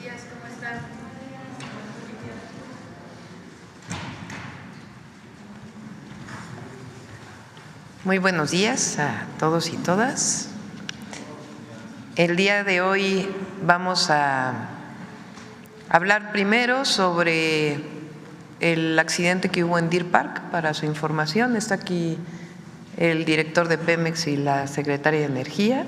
días, ¿cómo están? Muy buenos días a todos y todas. El día de hoy vamos a hablar primero sobre el accidente que hubo en Deer Park. Para su información, está aquí el director de Pemex y la secretaria de Energía.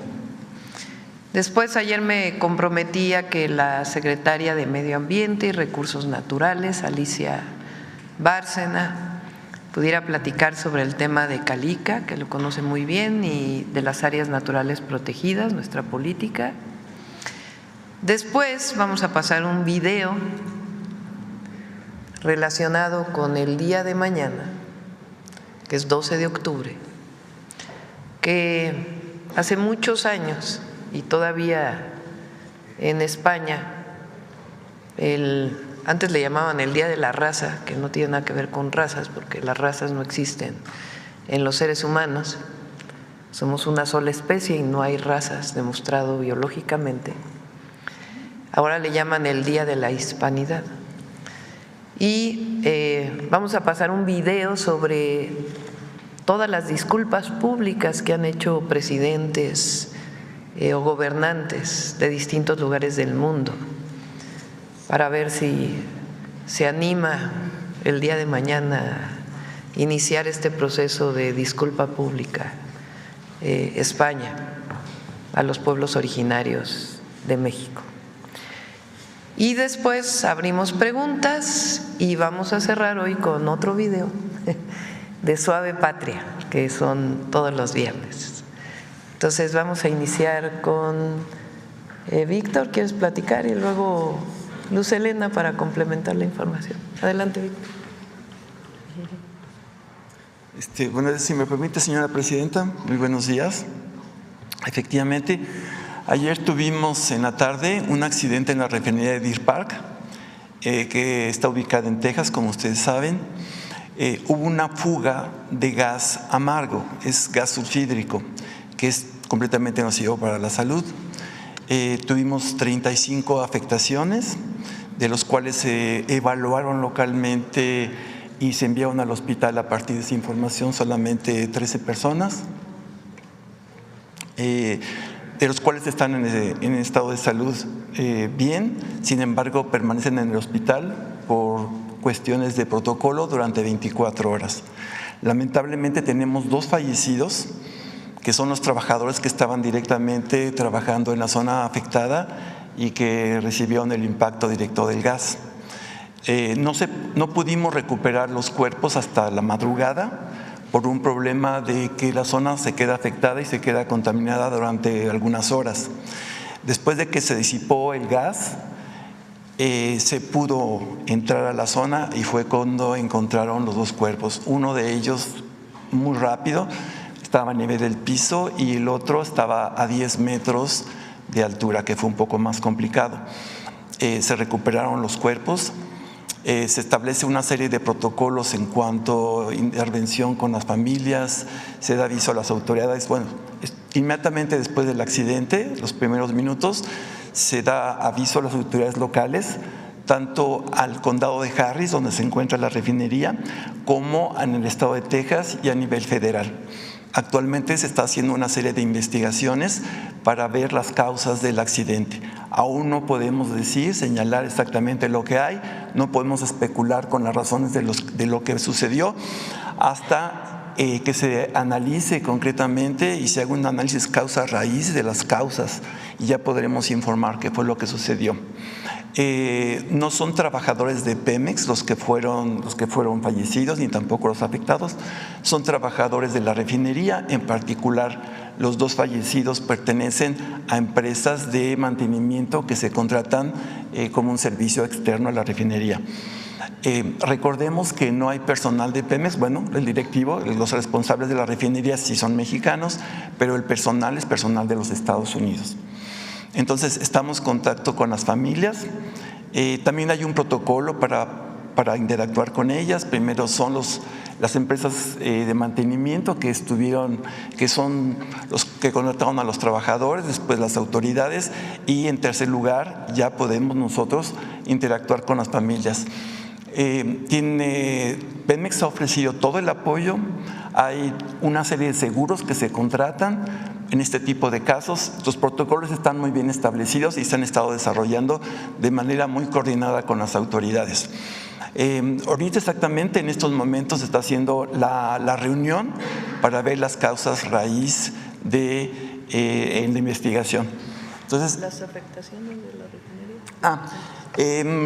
Después, ayer me comprometí a que la secretaria de Medio Ambiente y Recursos Naturales, Alicia Bárcena, pudiera platicar sobre el tema de Calica, que lo conoce muy bien, y de las áreas naturales protegidas, nuestra política. Después vamos a pasar un video relacionado con el día de mañana, que es 12 de octubre, que hace muchos años y todavía en España, antes le llamaban el Día de la Raza, que no tiene nada que ver con razas, porque las razas no existen en los seres humanos, somos una sola especie y no hay razas, demostrado biológicamente. Ahora le llaman el Día de la Hispanidad. Y vamos a pasar un video sobre todas las disculpas públicas que han hecho presidentes o gobernantes de distintos lugares del mundo, para ver si se anima el día de mañana a iniciar este proceso de disculpa pública España a los pueblos originarios de México. Y después abrimos preguntas y vamos a cerrar hoy con otro video de Suave Patria, que son todos los viernes. Entonces vamos a iniciar con Víctor, ¿quieres platicar? Y luego Luz Helena para complementar la información. Adelante, Víctor. Bueno, si me permite, señora presidenta, muy buenos días. Efectivamente, ayer tuvimos en la tarde un accidente en la refinería de Deer Park, que está ubicada en Texas, como ustedes saben. Hubo una fuga de gas amargo, es gas sulfídrico, que es completamente nocivo para la salud. Tuvimos 35 afectaciones, de los cuales se evaluaron localmente y se enviaron al hospital a partir de esa información solamente 13 personas, de los cuales están en estado de salud bien, sin embargo permanecen en el hospital por cuestiones de protocolo durante 24 horas. Lamentablemente tenemos 2 fallecidos, que son los trabajadores que estaban directamente trabajando en la zona afectada y que recibieron el impacto directo del gas. No pudimos recuperar los cuerpos hasta la madrugada por un problema de que la zona se queda afectada y se queda contaminada durante algunas horas. Después de que se disipó el gas, se pudo entrar a la zona y fue cuando encontraron los 2 cuerpos. Uno de ellos muy rápido, estaba a nivel del piso, y el otro estaba a 10 metros de altura, que fue un poco más complicado. Se recuperaron los cuerpos. Se establece una serie de protocolos en cuanto a intervención con las familias, se da aviso a las autoridades. Bueno, inmediatamente después del accidente, los primeros minutos, se da aviso a las autoridades locales, tanto al condado de Harris, donde se encuentra la refinería, como en el estado de Texas y a nivel federal. Actualmente se está haciendo una serie de investigaciones para ver las causas del accidente. Aún no podemos señalar exactamente lo que hay, no podemos especular con las razones de lo que sucedió hasta que se analice concretamente y se haga un análisis causa-raíz de las causas, y ya podremos informar qué fue lo que sucedió. No son trabajadores de Pemex los que fueron fallecidos, ni tampoco los afectados, son trabajadores de la refinería. En particular, los 2 fallecidos pertenecen a empresas de mantenimiento que se contratan como un servicio externo a la refinería. Recordemos que no hay personal de Pemex. Bueno, el directivo, los responsables de la refinería sí son mexicanos, pero el personal es personal de los Estados Unidos. Entonces estamos en contacto con las familias. También hay un protocolo para para interactuar con ellas. Primero son las empresas de mantenimiento que son los que contrataron a los trabajadores, después las autoridades y en tercer lugar ya podemos nosotros interactuar con las familias. Pemex ha ofrecido todo el apoyo, hay una serie de seguros que se contratan en este tipo de casos. Los protocolos están muy bien establecidos y se han estado desarrollando de manera muy coordinada con las autoridades. Ahorita exactamente en estos momentos se está haciendo la reunión para ver las causas raíz en la investigación. Entonces, ¿las afectaciones de la refinería?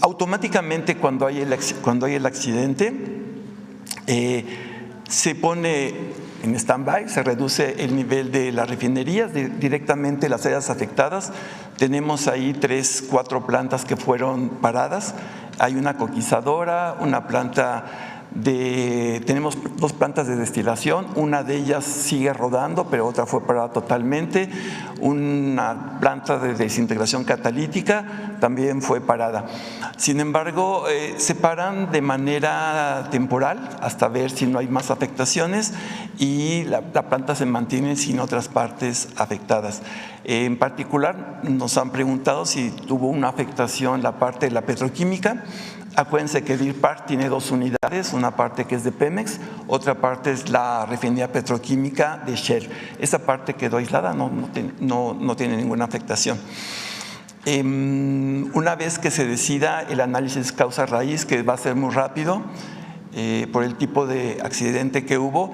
Automáticamente cuando hay el accidente se pone en stand-by, se reduce el nivel de las refinerías, directamente las áreas afectadas. Tenemos ahí 4 plantas que fueron paradas. Hay una coquizadora, tenemos 2 plantas de destilación, una de ellas sigue rodando, pero otra fue parada totalmente. Una planta de desintegración catalítica también fue parada. Sin embargo, se paran de manera temporal hasta ver si no hay más afectaciones y la planta se mantiene sin otras partes afectadas. En particular, nos han preguntado si tuvo una afectación la parte de la petroquímica. Acuérdense que Deer Park tiene 2 unidades, una parte que es de Pemex, otra parte es la refinería petroquímica de Shell. Esa parte quedó aislada, no tiene ninguna afectación. Una vez que se decida el análisis causa raíz, que va a ser muy rápido por el tipo de accidente que hubo,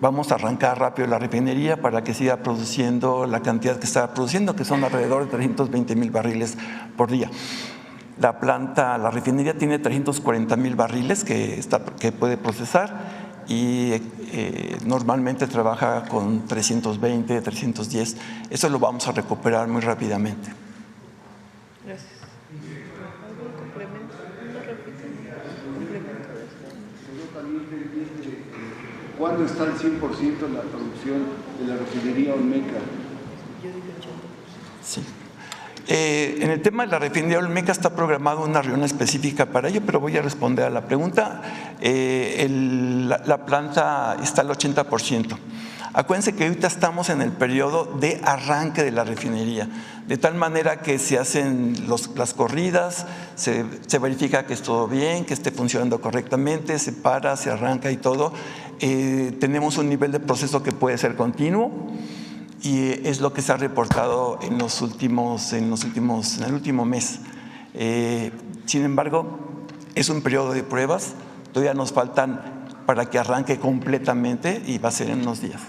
vamos a arrancar rápido la refinería para que siga produciendo la cantidad que está produciendo, que son alrededor de 320,000 barriles por día. La refinería tiene 340,000 barriles que puede procesar y normalmente trabaja con 320, 310. Eso lo vamos a recuperar muy rápidamente. Gracias. ¿Algún complemento? ¿Cuándo está el 100% la producción de la refinería Olmeca? Yo dije 80%. Sí. En el tema de la refinería Olmeca está programada una reunión específica para ello, pero voy a responder a la pregunta. La planta está al 80%. Acuérdense que ahorita estamos en el periodo de arranque de la refinería, de tal manera que se hacen las corridas, se verifica que es todo bien, que esté funcionando correctamente, se para, se arranca y todo. Tenemos un nivel de proceso que puede ser continuo y es lo que se ha reportado en el último mes. Sin embargo, es un periodo de pruebas, todavía nos faltan para que arranque completamente y va a ser en unos días.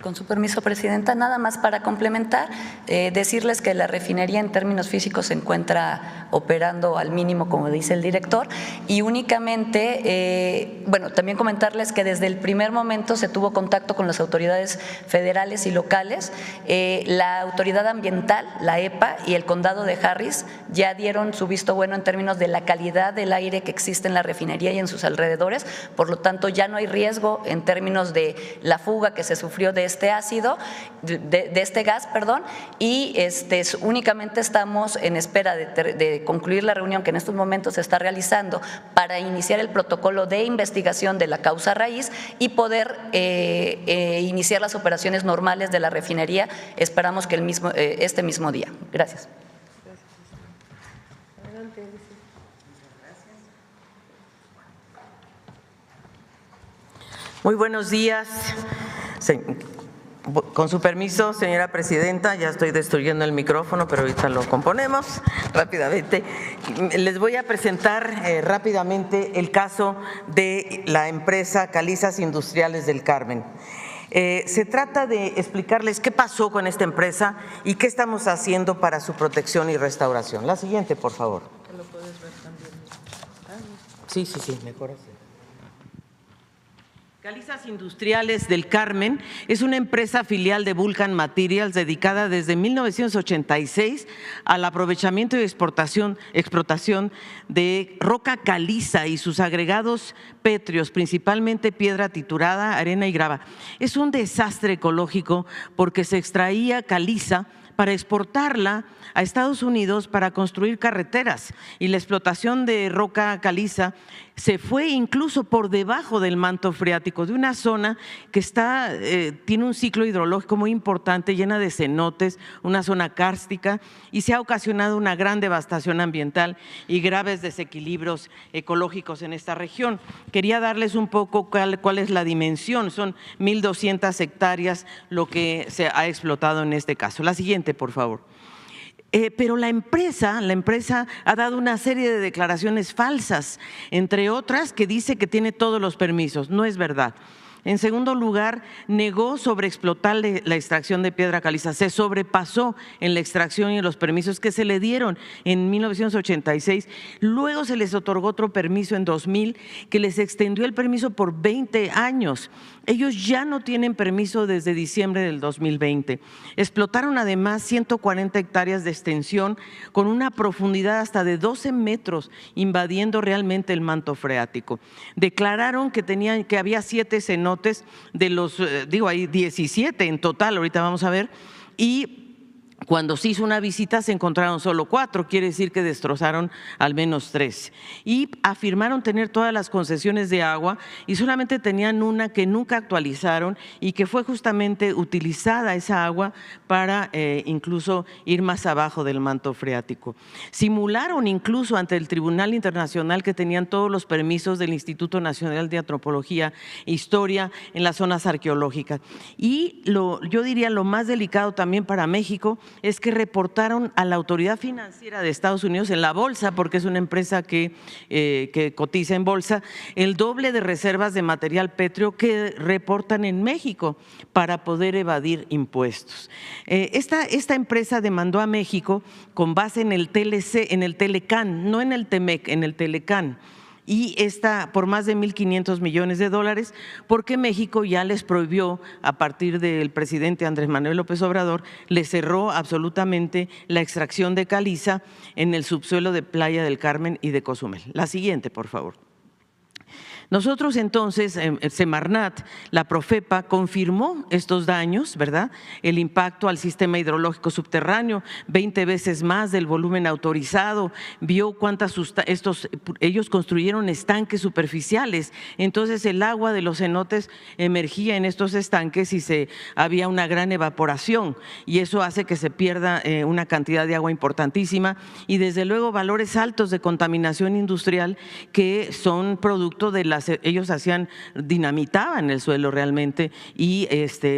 Con su permiso, Presidenta, nada más para complementar, decirles que la refinería en términos físicos se encuentra operando al mínimo, como dice el director, y únicamente, también comentarles que desde el primer momento se tuvo contacto con las autoridades federales y locales. La autoridad ambiental, la EPA y el condado de Harris ya dieron su visto bueno en términos de la calidad del aire que existe en la refinería y en sus alrededores, por lo tanto ya no hay riesgo en términos de la fuga que se sufrió de este ácido, de este gas, y únicamente estamos en espera de concluir la reunión que en estos momentos se está realizando para iniciar el protocolo de investigación de la causa raíz y poder iniciar las operaciones normales de la refinería. Esperamos que este mismo día. Gracias. Muy buenos días. Con su permiso, señora presidenta, ya estoy destruyendo el micrófono, pero ahorita lo componemos rápidamente. Les voy a presentar rápidamente el caso de la empresa Calizas Industriales del Carmen. Se trata de explicarles qué pasó con esta empresa y qué estamos haciendo para su protección y restauración. La siguiente, por favor. ¿Lo puedes ver también? Sí, mejor así. Calizas Industriales del Carmen es una empresa filial de Vulcan Materials dedicada desde 1986 al aprovechamiento y explotación de roca caliza y sus agregados pétreos, principalmente piedra triturada, arena y grava. Es un desastre ecológico porque se extraía caliza para exportarla a Estados Unidos para construir carreteras, y la explotación de roca caliza se fue incluso por debajo del manto freático de una zona que tiene un ciclo hidrológico muy importante, llena de cenotes, una zona kárstica, y se ha ocasionado una gran devastación ambiental y graves desequilibrios ecológicos en esta región. Quería darles un poco cuál es la dimensión. Son 1.200 hectáreas lo que se ha explotado en este caso. La siguiente, por favor. Pero la empresa ha dado una serie de declaraciones falsas, entre otras que dice que tiene todos los permisos. No es verdad. En segundo lugar, negó sobreexplotar la extracción de piedra caliza. Se sobrepasó en la extracción y en los permisos que se le dieron en 1986. Luego se les otorgó otro permiso en 2000 que les extendió el permiso por 20 años. Ellos ya no tienen permiso desde diciembre del 2020. Explotaron además 140 hectáreas de extensión con una profundidad hasta de 12 metros, invadiendo realmente el manto freático. Declararon que había 7 cenotes de los, hay 17 en total, ahorita vamos a ver, y cuando se hizo una visita se encontraron solo 4, quiere decir que destrozaron al menos 3. Y afirmaron tener todas las concesiones de agua y solamente tenían una que nunca actualizaron y que fue justamente utilizada esa agua para incluso ir más abajo del manto freático. Simularon incluso ante el Tribunal Internacional que tenían todos los permisos del Instituto Nacional de Antropología e Historia en las zonas arqueológicas. Y yo diría lo más delicado también para México es que reportaron a la Autoridad Financiera de Estados Unidos en la bolsa, porque es una empresa que cotiza en bolsa, el doble de reservas de material pétreo que reportan en México para poder evadir impuestos. Esta empresa demandó a México con base en el TLC, en el Telecán, no en el TEMEC, en el Telecán, y está por más de 1.500 millones de dólares, porque México ya les prohibió, a partir del presidente Andrés Manuel López Obrador, le cerró absolutamente la extracción de caliza en el subsuelo de Playa del Carmen y de Cozumel. La siguiente, por favor. Nosotros entonces, Semarnat, la Profepa, confirmó estos daños, ¿verdad? El impacto al sistema hidrológico subterráneo, 20 veces más del volumen autorizado, vio ellos construyeron estanques superficiales, entonces el agua de los cenotes emergía en estos estanques y había una gran evaporación, y eso hace que se pierda una cantidad de agua importantísima y desde luego valores altos de contaminación industrial que son producto de ellos dinamitaban el suelo realmente y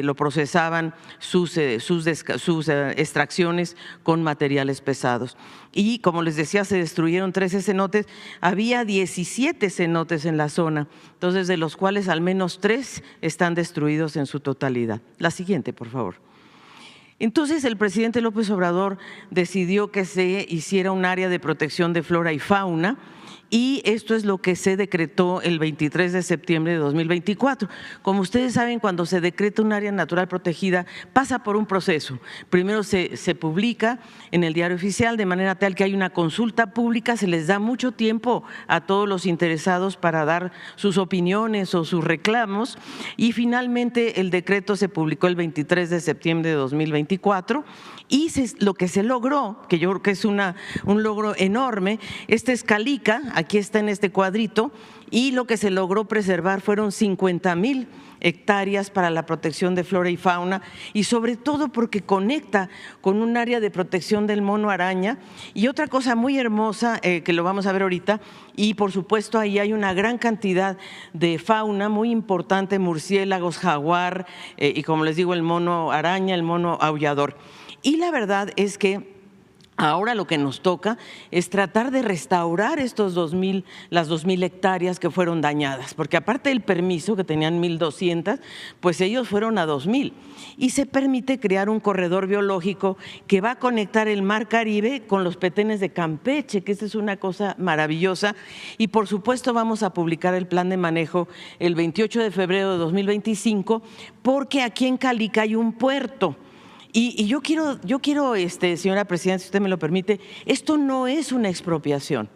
lo procesaban sus extracciones con materiales pesados. Y como les decía, se destruyeron 13 cenotes, había 17 cenotes en la zona, entonces de los cuales al menos 3 están destruidos en su totalidad. La siguiente, por favor. Entonces el presidente López Obrador decidió que se hiciera un área de protección de flora y fauna, y esto es lo que se decretó el 23 de septiembre de 2024. Como ustedes saben, cuando se decreta un área natural protegida, pasa por un proceso. Primero se publica en el Diario Oficial de manera tal que hay una consulta pública, se les da mucho tiempo a todos los interesados para dar sus opiniones o sus reclamos, y finalmente el decreto se publicó el 23 de septiembre de 2024. Y lo que se logró, que yo creo que es un logro enorme, esta es Calica, aquí está en este cuadrito, y lo que se logró preservar fueron 50,000 hectáreas para la protección de flora y fauna, y sobre todo porque conecta con un área de protección del mono araña. Y otra cosa muy hermosa que lo vamos a ver ahorita, y por supuesto ahí hay una gran cantidad de fauna muy importante, murciélagos, jaguar y como les digo el mono araña, el mono aullador. Y la verdad es que ahora lo que nos toca es tratar de restaurar las 2,000 hectáreas que fueron dañadas, porque aparte del permiso que tenían 1,200, pues ellos fueron a 2,000. Y se permite crear un corredor biológico que va a conectar el Mar Caribe con los petenes de Campeche, que esta es una cosa maravillosa. Y por supuesto vamos a publicar el plan de manejo el 28 de febrero de 2025, porque aquí en Calica hay un puerto. Y yo quiero, señora presidenta, si usted me lo permite, esto no es una expropiación,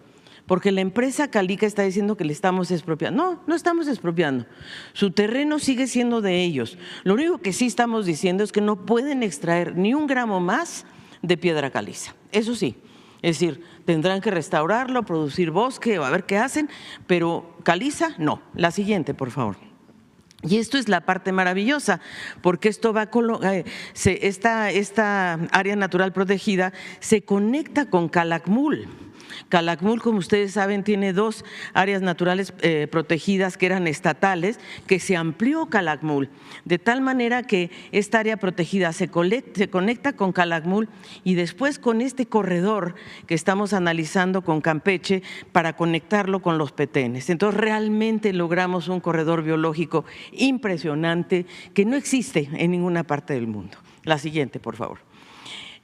porque la empresa Calica está diciendo que le estamos expropiando. No, no estamos expropiando. Su terreno sigue siendo de ellos. Lo único que sí estamos diciendo es que no pueden extraer ni un gramo más de piedra caliza. Eso sí, es decir, tendrán que restaurarlo, producir bosque o a ver qué hacen, pero caliza no. La siguiente, por favor. Y esto es la parte maravillosa, porque esto va esta área natural protegida se conecta con Calakmul. Calakmul, como ustedes saben, tiene 2 áreas naturales protegidas que eran estatales, que se amplió Calakmul, de tal manera que esta área protegida se conecta con Calakmul y después con este corredor que estamos analizando con Campeche para conectarlo con los petenes. Entonces realmente logramos un corredor biológico impresionante que no existe en ninguna parte del mundo. La siguiente, por favor.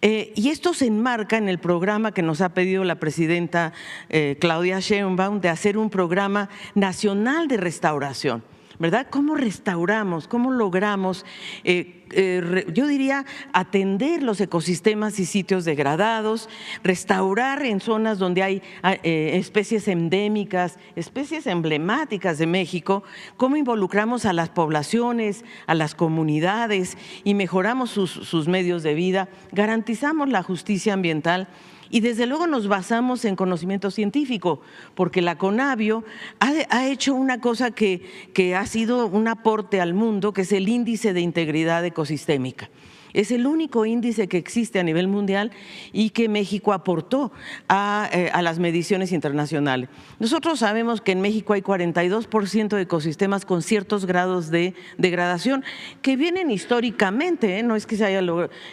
Y esto se enmarca en el programa que nos ha pedido la presidenta Claudia Sheinbaum de hacer un programa nacional de restauración, ¿verdad? ¿Cómo restauramos? ¿Cómo logramos, yo diría, atender los ecosistemas y sitios degradados, restaurar en zonas donde hay especies endémicas, especies emblemáticas de México? ¿Cómo involucramos a las poblaciones, a las comunidades y mejoramos sus medios de vida? Garantizamos la justicia ambiental. Y desde luego nos basamos en conocimiento científico, porque la CONABIO ha hecho una cosa que ha sido un aporte al mundo, que es el índice de integridad ecosistémica. Es el único índice que existe a nivel mundial y que México aportó a las mediciones internacionales. Nosotros sabemos que en México hay 42% de ecosistemas con ciertos grados de degradación que vienen históricamente, no es que se haya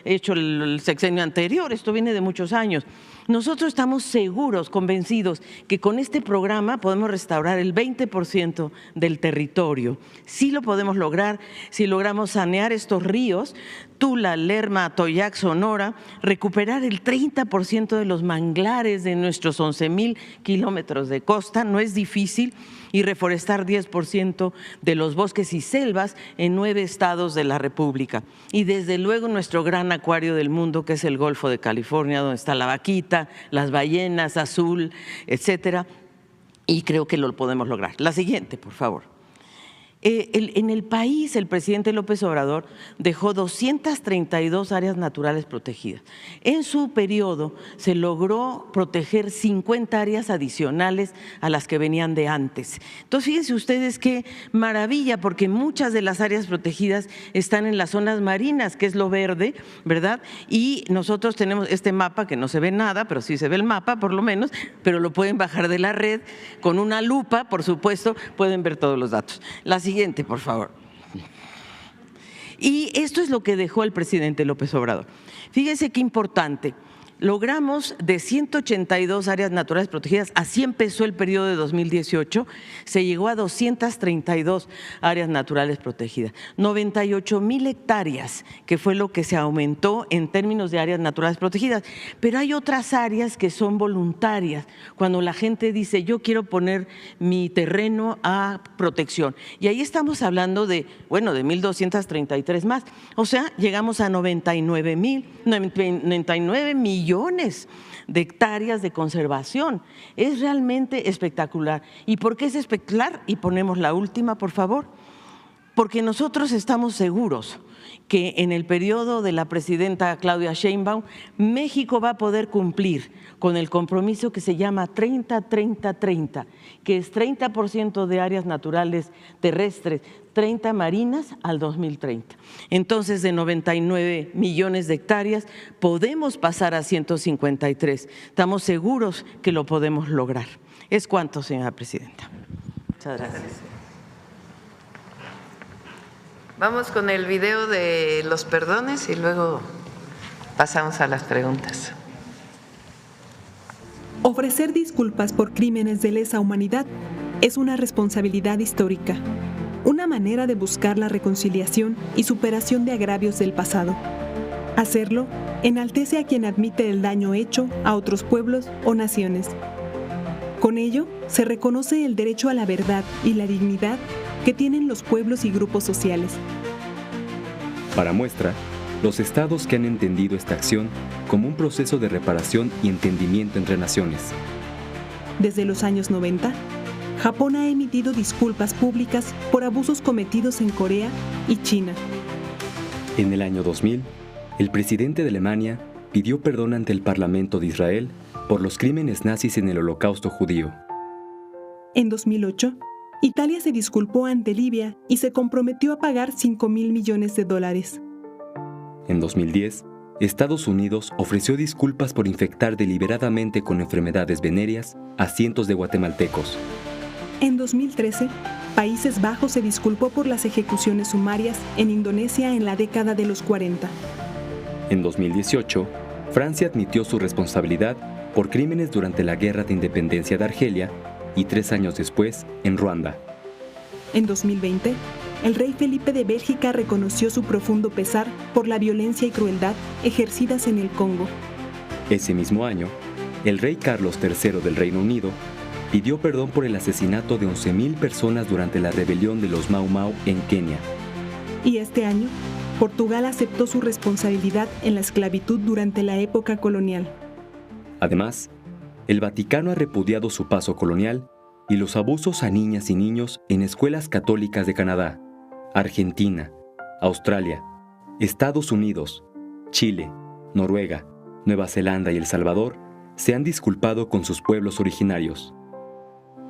hecho el sexenio anterior, esto viene de muchos años. Nosotros estamos seguros, convencidos, que con este programa podemos restaurar el 20% del territorio. Sí lo podemos lograr si logramos sanear estos ríos, Tula, Lerma, Atoyac, Sonora, recuperar el 30% de los manglares de nuestros 11,000 kilómetros de costa, no es difícil, y reforestar 10% de los bosques y selvas en 9 estados de la República. Y desde luego nuestro gran acuario del mundo, que es el Golfo de California, donde está la vaquita, las ballenas, azul, etcétera, y creo que lo podemos lograr. La siguiente, por favor. En el país, el presidente López Obrador dejó 232 áreas naturales protegidas. En su periodo se logró proteger 50 áreas adicionales a las que venían de antes. Entonces, fíjense ustedes qué maravilla, porque muchas de las áreas protegidas están en las zonas marinas, que es lo verde, ¿verdad? Y nosotros tenemos este mapa que no se ve nada, pero sí se ve el mapa por lo menos, pero lo pueden bajar de la red con una lupa, por supuesto, pueden ver todos los datos. La siguiente, por favor. Y esto es lo que dejó el presidente López Obrador. Fíjense qué importante. Logramos de 182 áreas naturales protegidas, así empezó el periodo de 2018, se llegó a 232 áreas naturales protegidas, 98,000 hectáreas, que fue lo que se aumentó en términos de áreas naturales protegidas. Pero hay otras áreas que son voluntarias, cuando la gente dice yo quiero poner mi terreno a protección. Y ahí estamos hablando de 1,233 más, o sea, llegamos a 99 millones de hectáreas de conservación. Es realmente espectacular. ¿Y por qué es espectacular? Y ponemos la última, por favor. Porque nosotros estamos seguros que en el periodo de la presidenta Claudia Sheinbaum, México va a poder cumplir con el compromiso que se llama 30-30-30, que es 30% de áreas naturales terrestres, 30 marinas al 2030. Entonces, de 99 millones de hectáreas, podemos pasar a 153. Estamos seguros que lo podemos lograr. ¿Es cuánto, señora presidenta? Muchas gracias. Vamos con el video de los perdones y luego pasamos a las preguntas. Ofrecer disculpas por crímenes de lesa humanidad es una responsabilidad histórica, una manera de buscar la reconciliación y superación de agravios del pasado. Hacerlo enaltece a quien admite el daño hecho a otros pueblos o naciones. Con ello, se reconoce el derecho a la verdad y la dignidad que tienen los pueblos y grupos sociales. Para muestra, los estados que han entendido esta acción como un proceso de reparación y entendimiento entre naciones. Desde los años 90, Japón ha emitido disculpas públicas por abusos cometidos en Corea y China. En el año 2000, el presidente de Alemania pidió perdón ante el Parlamento de Israel por los crímenes nazis en el Holocausto judío. En 2008, Italia se disculpó ante Libia y se comprometió a pagar $5.000 millones. En 2010, Estados Unidos ofreció disculpas por infectar deliberadamente con enfermedades venéreas a cientos de guatemaltecos. En 2013, Países Bajos se disculpó por las ejecuciones sumarias en Indonesia en la década de los 40. En 2018, Francia admitió su responsabilidad por crímenes durante la Guerra de Independencia de Argelia y 3 años después, en Ruanda. En 2020, el rey Felipe de Bélgica reconoció su profundo pesar por la violencia y crueldad ejercidas en el Congo. Ese mismo año, el rey Carlos III del Reino Unido pidió perdón por el asesinato de 11.000 personas durante la rebelión de los Mau Mau en Kenia. Y este año, Portugal aceptó su responsabilidad en la esclavitud durante la época colonial. Además, el Vaticano ha repudiado su paso colonial y los abusos a niñas y niños en escuelas católicas de Canadá, Argentina, Australia, Estados Unidos, Chile, Noruega, Nueva Zelanda y El Salvador se han disculpado con sus pueblos originarios.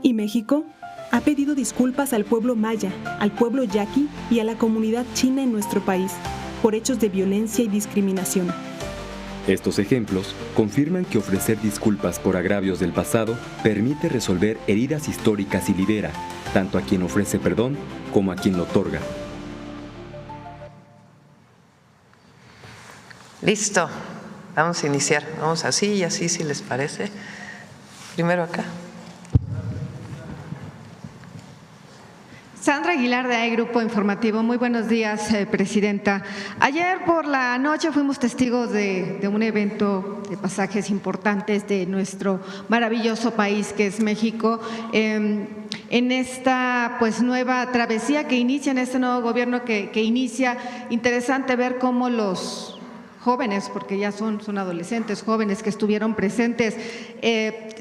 Y México ha pedido disculpas al pueblo maya, al pueblo yaqui y a la comunidad china en nuestro país por hechos de violencia y discriminación. Estos ejemplos confirman que ofrecer disculpas por agravios del pasado permite resolver heridas históricas y libera tanto a quien ofrece perdón como a quien lo otorga. Listo, vamos a iniciar. Vamos así y así, si les parece. Primero acá. Sandra Aguilar de Grupo Informativo. Muy buenos días, Presidenta. Ayer por la noche fuimos testigos de un evento de pasajes importantes de nuestro maravilloso país que es México. En esta nueva travesía que inicia, en este nuevo gobierno que inicia, interesante ver cómo los jóvenes, porque ya son adolescentes, jóvenes que estuvieron presentes,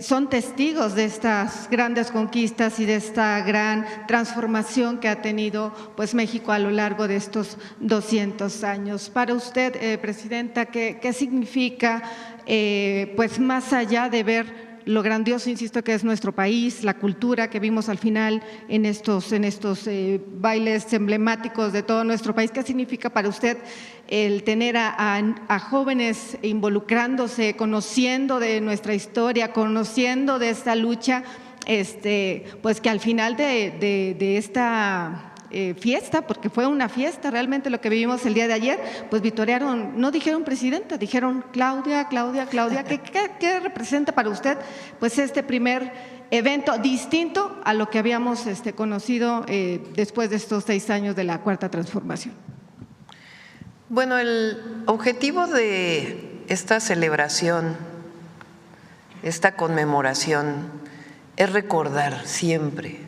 son testigos de estas grandes conquistas y de esta gran transformación que ha tenido México a lo largo de estos 200 años. Para usted, Presidenta, ¿qué significa, más allá de ver lo grandioso, insisto, que es nuestro país, la cultura que vimos al final en estos bailes emblemáticos de todo nuestro país? ¿Qué significa para usted el tener a jóvenes involucrándose, conociendo de nuestra historia, conociendo de esta lucha, que al final de esta fiesta, porque fue una fiesta realmente lo que vivimos el día de ayer, vitorearon, no dijeron presidenta, dijeron Claudia, Claudia, Claudia. ¿Qué representa para usted este primer evento distinto a lo que habíamos conocido después de estos 6 años de la Cuarta Transformación? Bueno, el objetivo de esta celebración, esta conmemoración, es recordar siempre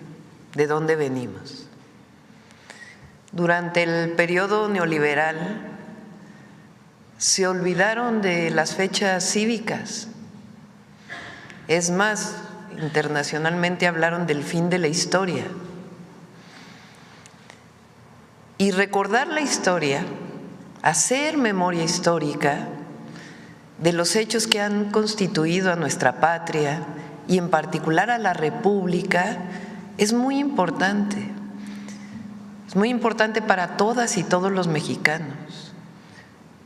de dónde venimos. Durante el periodo neoliberal se olvidaron de las fechas cívicas. Es más, internacionalmente hablaron del fin de la historia. Y recordar la historia, hacer memoria histórica de los hechos que han constituido a nuestra patria y en particular a la República, es muy importante. Es muy importante para todas y todos los mexicanos.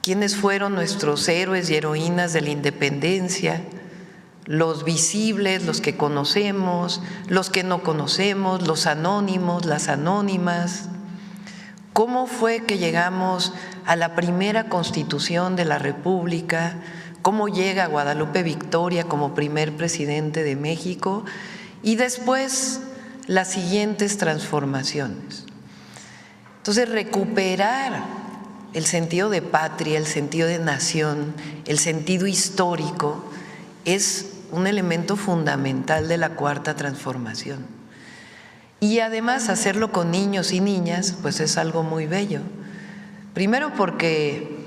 ¿Quiénes fueron nuestros héroes y heroínas de la independencia? Los visibles, los que conocemos, los que no conocemos, los anónimos, las anónimas. ¿Cómo fue que llegamos a la primera Constitución de la República? ¿Cómo llega Guadalupe Victoria como primer presidente de México? Y después las siguientes transformaciones. Entonces, recuperar el sentido de patria, el sentido de nación, el sentido histórico es un elemento fundamental de la Cuarta Transformación. Y además hacerlo con niños y niñas, es algo muy bello. Primero porque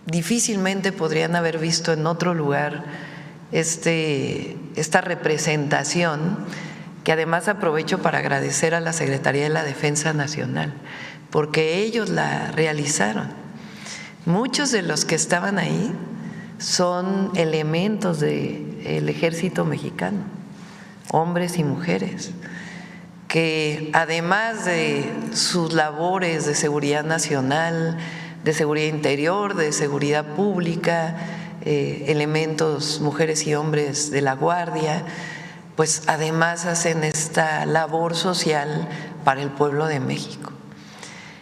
difícilmente podrían haber visto en otro lugar esta representación, que además aprovecho para agradecer a la Secretaría de la Defensa Nacional, porque ellos la realizaron. Muchos de los que estaban ahí son elementos del ejército mexicano, hombres y mujeres, que además de sus labores de seguridad nacional, de seguridad interior, de seguridad pública, elementos, mujeres y hombres de la Guardia, pues además hacen esta labor social para el pueblo de México.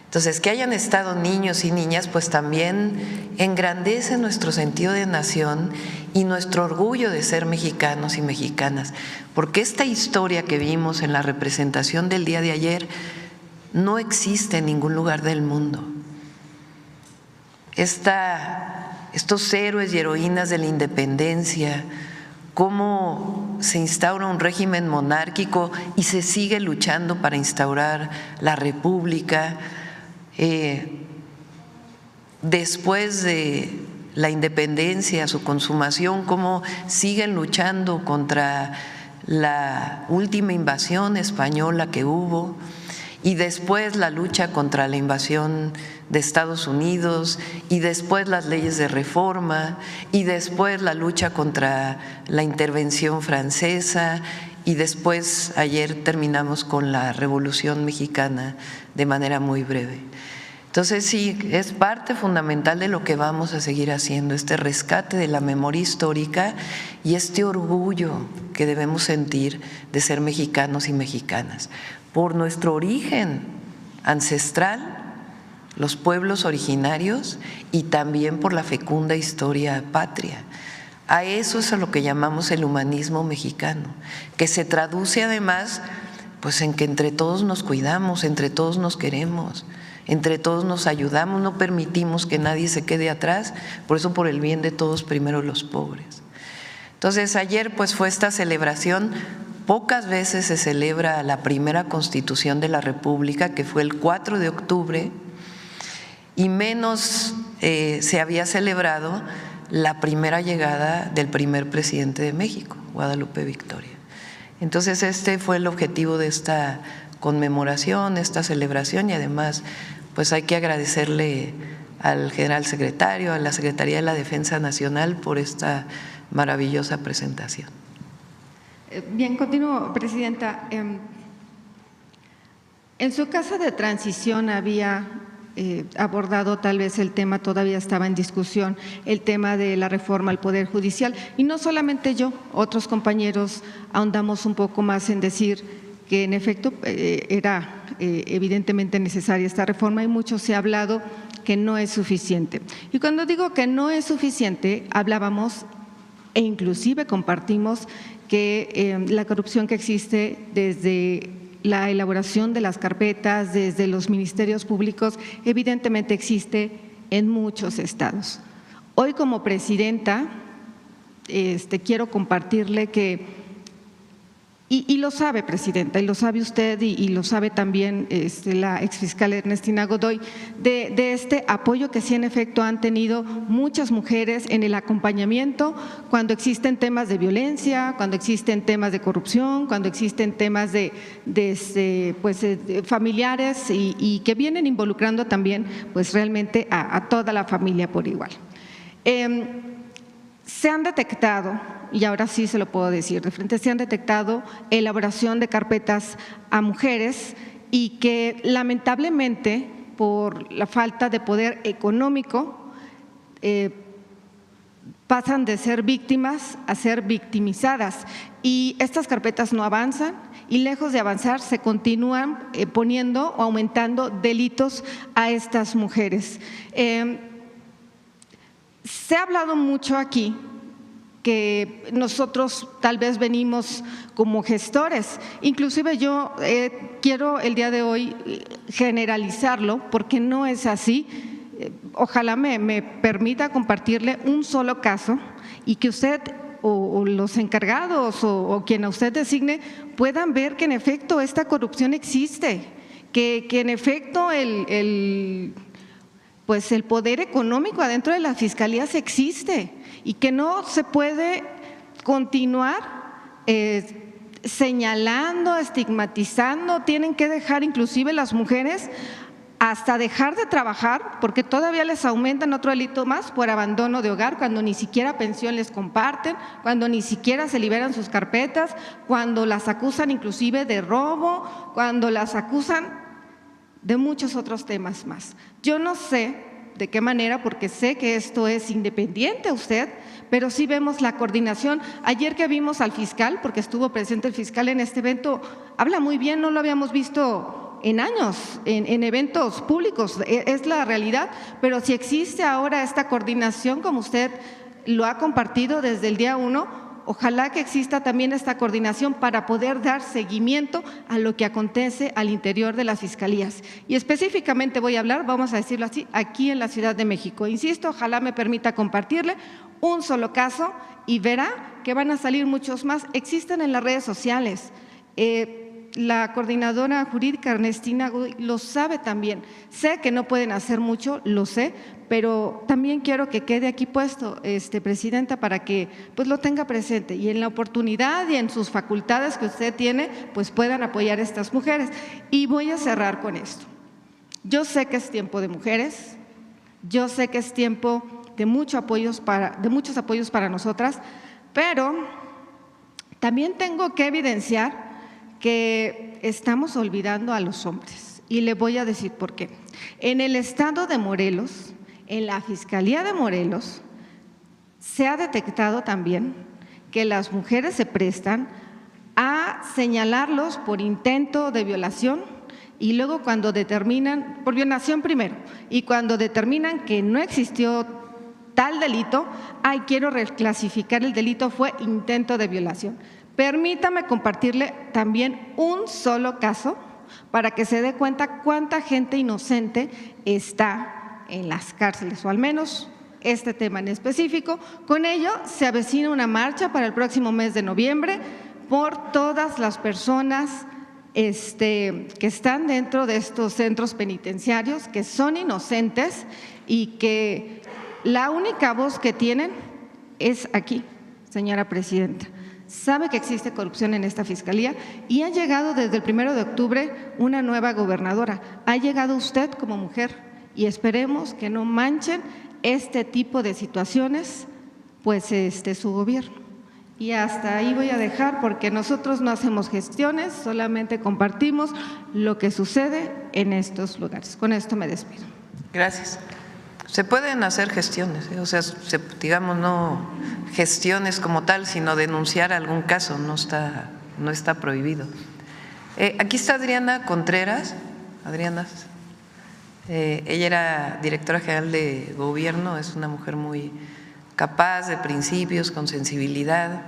Entonces, que hayan estado niños y niñas, pues también engrandece nuestro sentido de nación y nuestro orgullo de ser mexicanos y mexicanas, porque esta historia que vimos en la representación del día de ayer no existe en ningún lugar del mundo. Estos héroes y heroínas de la independencia, cómo se instaura un régimen monárquico y se sigue luchando para instaurar la república. Después de la independencia, su consumación, cómo siguen luchando contra la última invasión española que hubo, y después la lucha contra la invasión de Estados Unidos, y después las leyes de reforma, y después la lucha contra la intervención francesa, y después ayer terminamos con la Revolución Mexicana de manera muy breve. Entonces sí, es parte fundamental de lo que vamos a seguir haciendo, este rescate de la memoria histórica y este orgullo que debemos sentir de ser mexicanos y mexicanas, por nuestro origen ancestral, los pueblos originarios, y también por la fecunda historia patria. A eso es a lo que llamamos el humanismo mexicano, que se traduce además pues en que entre todos nos cuidamos, entre todos nos queremos, entre todos nos ayudamos, no permitimos que nadie se quede atrás, por eso por el bien de todos primero los pobres. Entonces ayer pues fue esta celebración. Pocas veces se celebra la primera Constitución de la República, que fue el 4 de octubre, y menos se había celebrado la primera llegada del primer presidente de México, Guadalupe Victoria. Entonces este fue el objetivo de esta conmemoración, esta celebración, y además pues hay que agradecerle al general secretario, a la Secretaría de la Defensa Nacional por esta maravillosa presentación. Bien, continúo, Presidenta. En su casa de transición había abordado tal vez el tema, todavía estaba en discusión, el tema de la reforma al Poder Judicial. Y no solamente yo, otros compañeros ahondamos un poco más en decir que en efecto era evidentemente necesaria esta reforma, y mucho se ha hablado que no es suficiente. Y cuando digo que no es suficiente, hablábamos e inclusive compartimos que la corrupción que existe desde la elaboración de las carpetas, desde los ministerios públicos, evidentemente existe en muchos estados. Hoy como presidenta quiero compartirle que, y lo sabe, Presidenta, y lo sabe usted y lo sabe también la exfiscal Ernestina Godoy, de este apoyo que sí en efecto han tenido muchas mujeres en el acompañamiento cuando existen temas de violencia, cuando existen temas de corrupción, cuando existen temas de familiares y que vienen involucrando también pues realmente a toda la familia por igual. Se han detectado, y ahora sí se lo puedo decir de frente, se han detectado elaboración de carpetas a mujeres y que lamentablemente por la falta de poder económico pasan de ser víctimas a ser victimizadas, y estas carpetas no avanzan, y lejos de avanzar se continúan poniendo o aumentando delitos a estas mujeres. Se ha hablado mucho aquí que nosotros tal vez venimos como gestores, inclusive yo quiero el día de hoy generalizarlo porque no es así. Ojalá me permita compartirle un solo caso y que usted o los encargados o quien a usted designe puedan ver que en efecto esta corrupción existe, que en efecto el poder económico adentro de las fiscalías existe y que no se puede continuar señalando, estigmatizando, tienen que dejar inclusive las mujeres hasta dejar de trabajar, porque todavía les aumentan otro delito más por abandono de hogar, cuando ni siquiera pensión les comparten, cuando ni siquiera se liberan sus carpetas, cuando las acusan inclusive de robo, cuando las acusan de muchos otros temas más. Yo no sé de qué manera, porque sé que esto es independiente a usted, pero sí vemos la coordinación. Ayer que vimos al fiscal, porque estuvo presente el fiscal en este evento, habla muy bien, no lo habíamos visto en años, en eventos públicos, es la realidad, pero si existe ahora esta coordinación, como usted lo ha compartido desde el día 1, ojalá que exista también esta coordinación para poder dar seguimiento a lo que acontece al interior de las fiscalías. Y específicamente voy a hablar, vamos a decirlo así, aquí en la Ciudad de México. Insisto, ojalá me permita compartirle un solo caso y verá que van a salir muchos más. Existen en las redes sociales. La coordinadora jurídica Ernestina Godoy lo sabe también. Sé que no pueden hacer mucho, lo sé, pero también quiero que quede aquí puesto, Presidenta, para que pues lo tenga presente y en la oportunidad y en sus facultades que usted tiene, pues puedan apoyar a estas mujeres. Y voy a cerrar con esto. Yo sé que es tiempo de mujeres, yo sé que es tiempo de muchos apoyos para nosotras, pero también tengo que evidenciar que estamos olvidando a los hombres, y le voy a decir por qué. En el estado de Morelos, en la Fiscalía de Morelos, se ha detectado también que las mujeres se prestan a señalarlos por intento de violación y luego cuando determinan, por violación primero, y cuando determinan que no existió tal delito, quiero reclasificar el delito, fue intento de violación. Permítame compartirle también un solo caso para que se dé cuenta cuánta gente inocente está en las cárceles, o al menos este tema en específico. Con ello se avecina una marcha para el próximo mes de noviembre por todas las personas que están dentro de estos centros penitenciarios, que son inocentes y que la única voz que tienen es aquí, señora Presidenta. Sabe que existe corrupción en esta fiscalía y ha llegado desde el 1 de octubre una nueva gobernadora. Ha llegado usted como mujer y esperemos que no manchen este tipo de situaciones, pues su gobierno. Y hasta ahí voy a dejar, porque nosotros no hacemos gestiones, solamente compartimos lo que sucede en estos lugares. Con esto me despido. Gracias. Se pueden hacer gestiones, o sea, digamos, no gestiones como tal, sino denunciar algún caso, no está prohibido. Aquí está Adriana Contreras. Adriana, ella era directora general de gobierno, es una mujer muy capaz, de principios, con sensibilidad,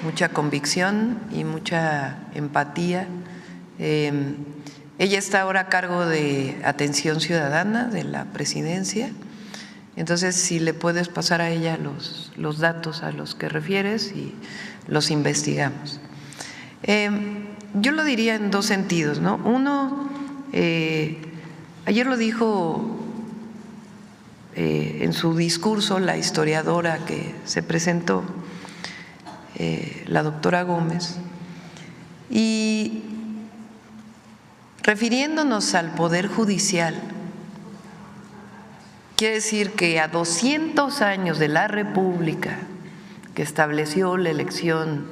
mucha convicción y mucha empatía. Ella está ahora a cargo de Atención Ciudadana de la Presidencia. Entonces, si le puedes pasar a ella los datos a los que refieres y los investigamos. Yo lo diría en dos sentidos, ¿no? Uno, ayer lo dijo en su discurso la historiadora que se presentó, la doctora Gómez, y refiriéndonos al Poder Judicial, quiere decir que a 200 años de la República, que estableció la elección,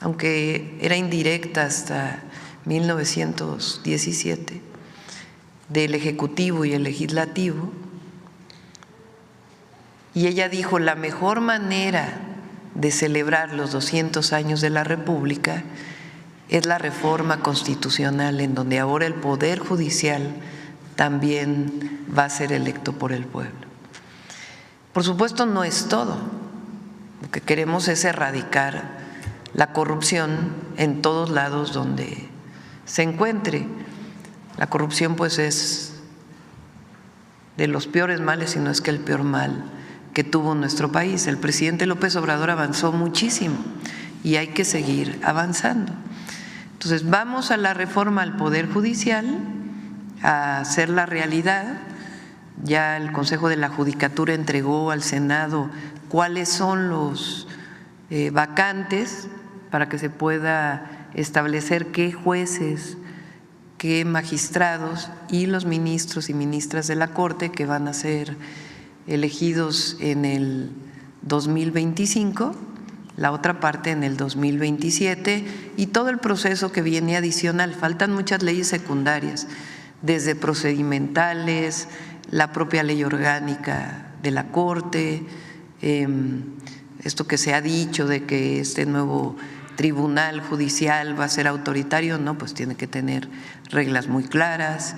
aunque era indirecta hasta 1917, del Ejecutivo y el Legislativo, y ella dijo, la mejor manera de celebrar los 200 años de la República es la reforma constitucional, en donde ahora el Poder Judicial también va a ser electo por el pueblo. Por supuesto, no es todo. Lo que queremos es erradicar la corrupción en todos lados donde se encuentre. La corrupción, pues, es de los peores males, si no es que el peor mal que tuvo nuestro país. El presidente López Obrador avanzó muchísimo y hay que seguir avanzando. Entonces, vamos a la reforma al Poder Judicial, a hacer la realidad. Ya el Consejo de la Judicatura entregó al Senado cuáles son los vacantes para que se pueda establecer qué jueces, qué magistrados y los ministros y ministras de la Corte que van a ser elegidos en el 2025, la otra parte en el 2027 y todo el proceso que viene adicional. Faltan muchas leyes secundarias, desde procedimentales, la propia ley orgánica de la Corte, esto que se ha dicho de que este nuevo tribunal judicial va a ser autoritario, no, pues tiene que tener reglas muy claras.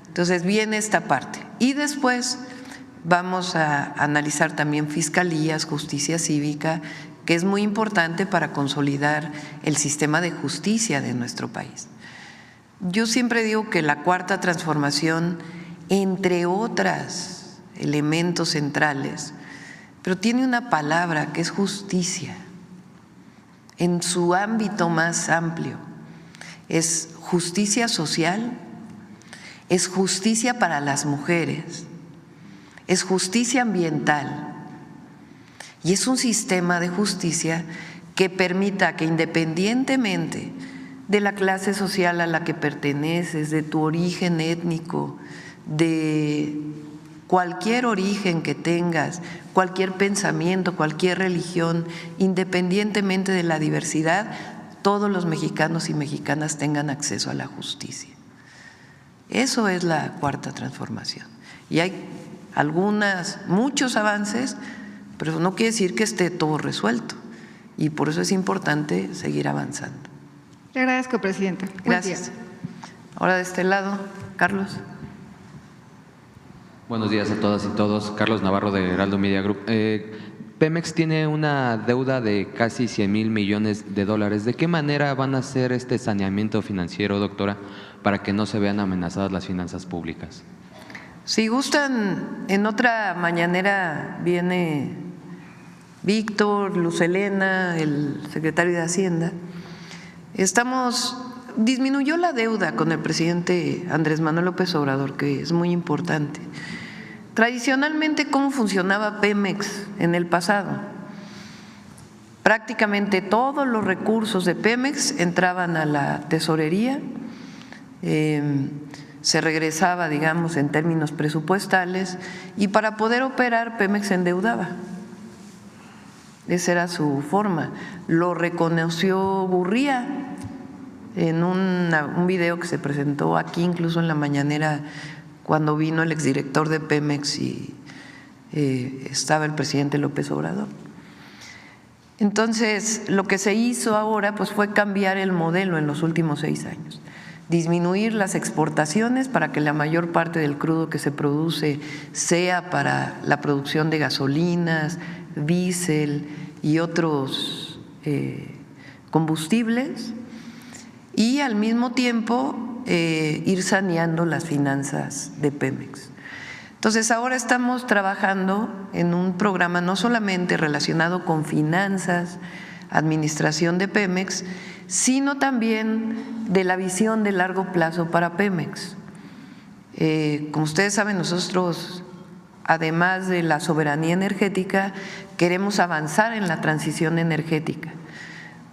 Entonces viene esta parte y después vamos a analizar también fiscalías, justicia cívica, que es muy importante para consolidar el sistema de justicia de nuestro país. Yo siempre digo que la cuarta transformación, entre otros elementos centrales, pero tiene una palabra que es justicia, en su ámbito más amplio. Es justicia social, es justicia para las mujeres, es justicia ambiental y es un sistema de justicia que permita que independientemente de la clase social a la que perteneces, de tu origen étnico, de cualquier origen que tengas, cualquier pensamiento, cualquier religión, independientemente de la diversidad, todos los mexicanos y mexicanas tengan acceso a la justicia. Eso es la cuarta transformación. Y hay muchos avances, pero no quiere decir que esté todo resuelto. Y por eso es importante seguir avanzando. Le agradezco, presidenta. Gracias. Ahora de este lado, Carlos. Buenos días a todas y todos. Carlos Navarro de Heraldo Media Group. Pemex tiene una deuda de casi 100,000 millones de dólares. ¿De qué manera van a hacer este saneamiento financiero, doctora, para que no se vean amenazadas las finanzas públicas? Si gustan, en otra mañanera viene Víctor, Luz Helena, el secretario de Hacienda. Disminuyó la deuda con el presidente Andrés Manuel López Obrador, que es muy importante. Tradicionalmente, ¿cómo funcionaba Pemex en el pasado? Prácticamente todos los recursos de Pemex entraban a la tesorería, se regresaba, digamos, en términos presupuestales, y para poder operar Pemex se endeudaba. Esa era su forma. Lo reconoció Gurría en un video que se presentó aquí, incluso en la mañanera, cuando vino el exdirector de Pemex y estaba el presidente López Obrador. Entonces, lo que se hizo ahora pues fue cambiar el modelo en los últimos 6 años, disminuir las exportaciones para que la mayor parte del crudo que se produce sea para la producción de gasolinas, diésel y otros combustibles, y al mismo tiempo ir saneando las finanzas de Pemex. Entonces ahora estamos trabajando en un programa no solamente relacionado con finanzas, administración de Pemex, sino también de la visión de largo plazo para Pemex. Como ustedes saben, nosotros, además de la soberanía energética, queremos avanzar en la transición energética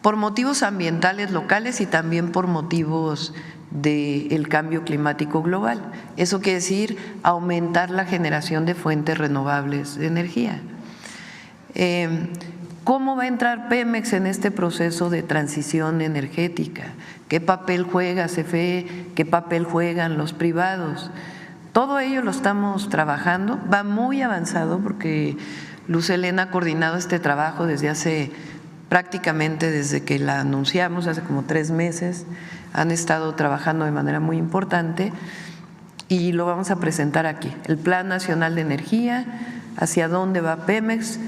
por motivos ambientales locales y también por motivos del cambio climático global. Eso quiere decir aumentar la generación de fuentes renovables de energía. ¿Cómo va a entrar Pemex en este proceso de transición energética? ¿Qué papel juega CFE? ¿Qué papel juegan los privados? Todo ello lo estamos trabajando, va muy avanzado porque Luz Helena ha coordinado este trabajo prácticamente desde que la anunciamos, hace como 3 meses. Han estado trabajando de manera muy importante y lo vamos a presentar aquí. El Plan Nacional de Energía, hacia dónde va Pemex,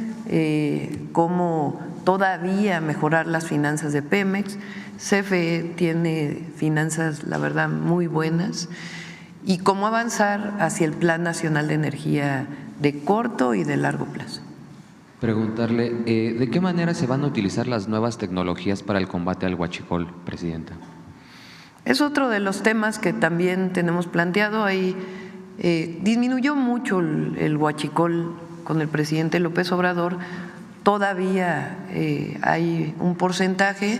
cómo todavía mejorar las finanzas de Pemex. CFE tiene finanzas, la verdad, muy buenas, y cómo avanzar hacia el Plan Nacional de Energía de corto y de largo plazo. Preguntarle, ¿de qué manera se van a utilizar las nuevas tecnologías para el combate al huachicol, presidenta? Es otro de los temas que también tenemos planteado. Ahí disminuyó mucho el huachicol con el presidente López Obrador todavía hay un porcentaje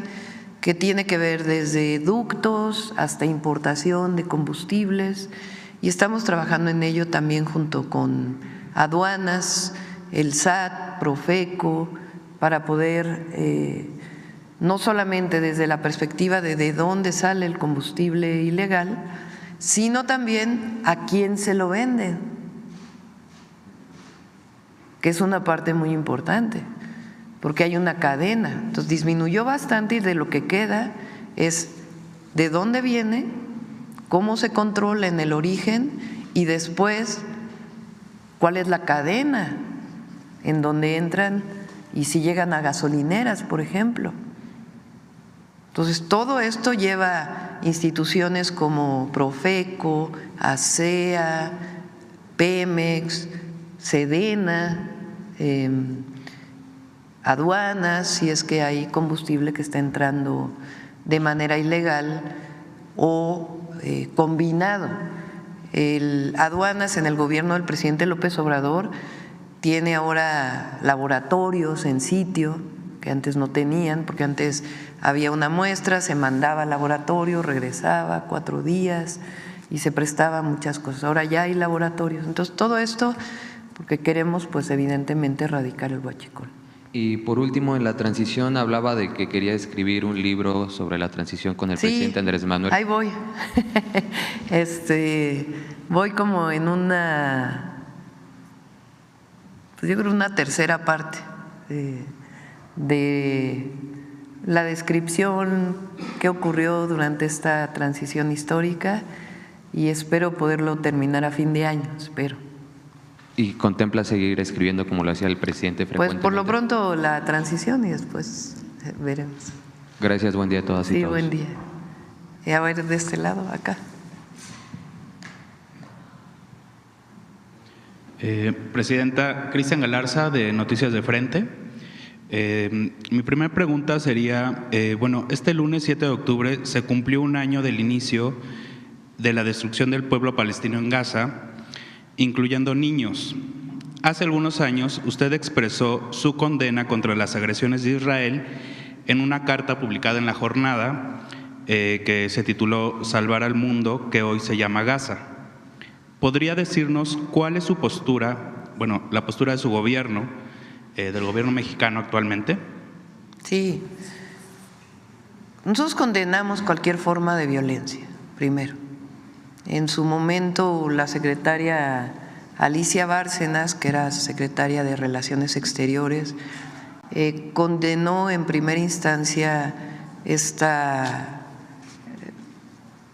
que tiene que ver desde ductos hasta importación de combustibles, y estamos trabajando en ello también junto con aduanas, el SAT, Profeco, para poder no solamente desde la perspectiva de dónde sale el combustible ilegal, sino también a quién se lo venden, que es una parte muy importante, porque hay una cadena. Entonces disminuyó bastante y de lo que queda es de dónde viene, cómo se controla en el origen y después cuál es la cadena en donde entran y si llegan a gasolineras, por ejemplo. Entonces todo esto lleva instituciones como Profeco, ASEA, Pemex, Sedena, aduanas, si es que hay combustible que está entrando de manera ilegal o combinado. Aduanas en el gobierno del presidente López Obrador tiene ahora laboratorios en sitio que antes no tenían, porque antes había una muestra, se mandaba al laboratorio, regresaba 4 días y se prestaba muchas cosas. Ahora ya hay laboratorios. Entonces todo esto porque queremos pues evidentemente erradicar el huachicol. Y por último, en la transición hablaba de que quería escribir un libro sobre la transición con el presidente Andrés Manuel. Ahí voy. Voy como en una, pues yo creo una tercera parte de la descripción que ocurrió durante esta transición histórica y espero poderlo terminar a fin de año, espero. ¿Y contempla seguir escribiendo como lo hacía el presidente frecuentemente? Pues por lo pronto la transición y después veremos. Gracias, buen día a todas y todos. Sí, buen día. Y a ver de este lado, acá. Presidenta, Cristian Galarza, de Noticias de Frente. Mi primera pregunta sería, bueno, este lunes 7 de octubre se cumplió un año del inicio de la destrucción del pueblo palestino en Gaza, incluyendo niños. Hace algunos años usted expresó su condena contra las agresiones de Israel en una carta publicada en La Jornada que se tituló Salvar al mundo, que hoy se llama Gaza. ¿Podría decirnos cuál es su postura, bueno, la postura de su gobierno, del gobierno mexicano actualmente? Sí. Nosotros condenamos cualquier forma de violencia, primero. En su momento, la secretaria Alicia Bárcenas, que era secretaria de Relaciones Exteriores, condenó en primera instancia esta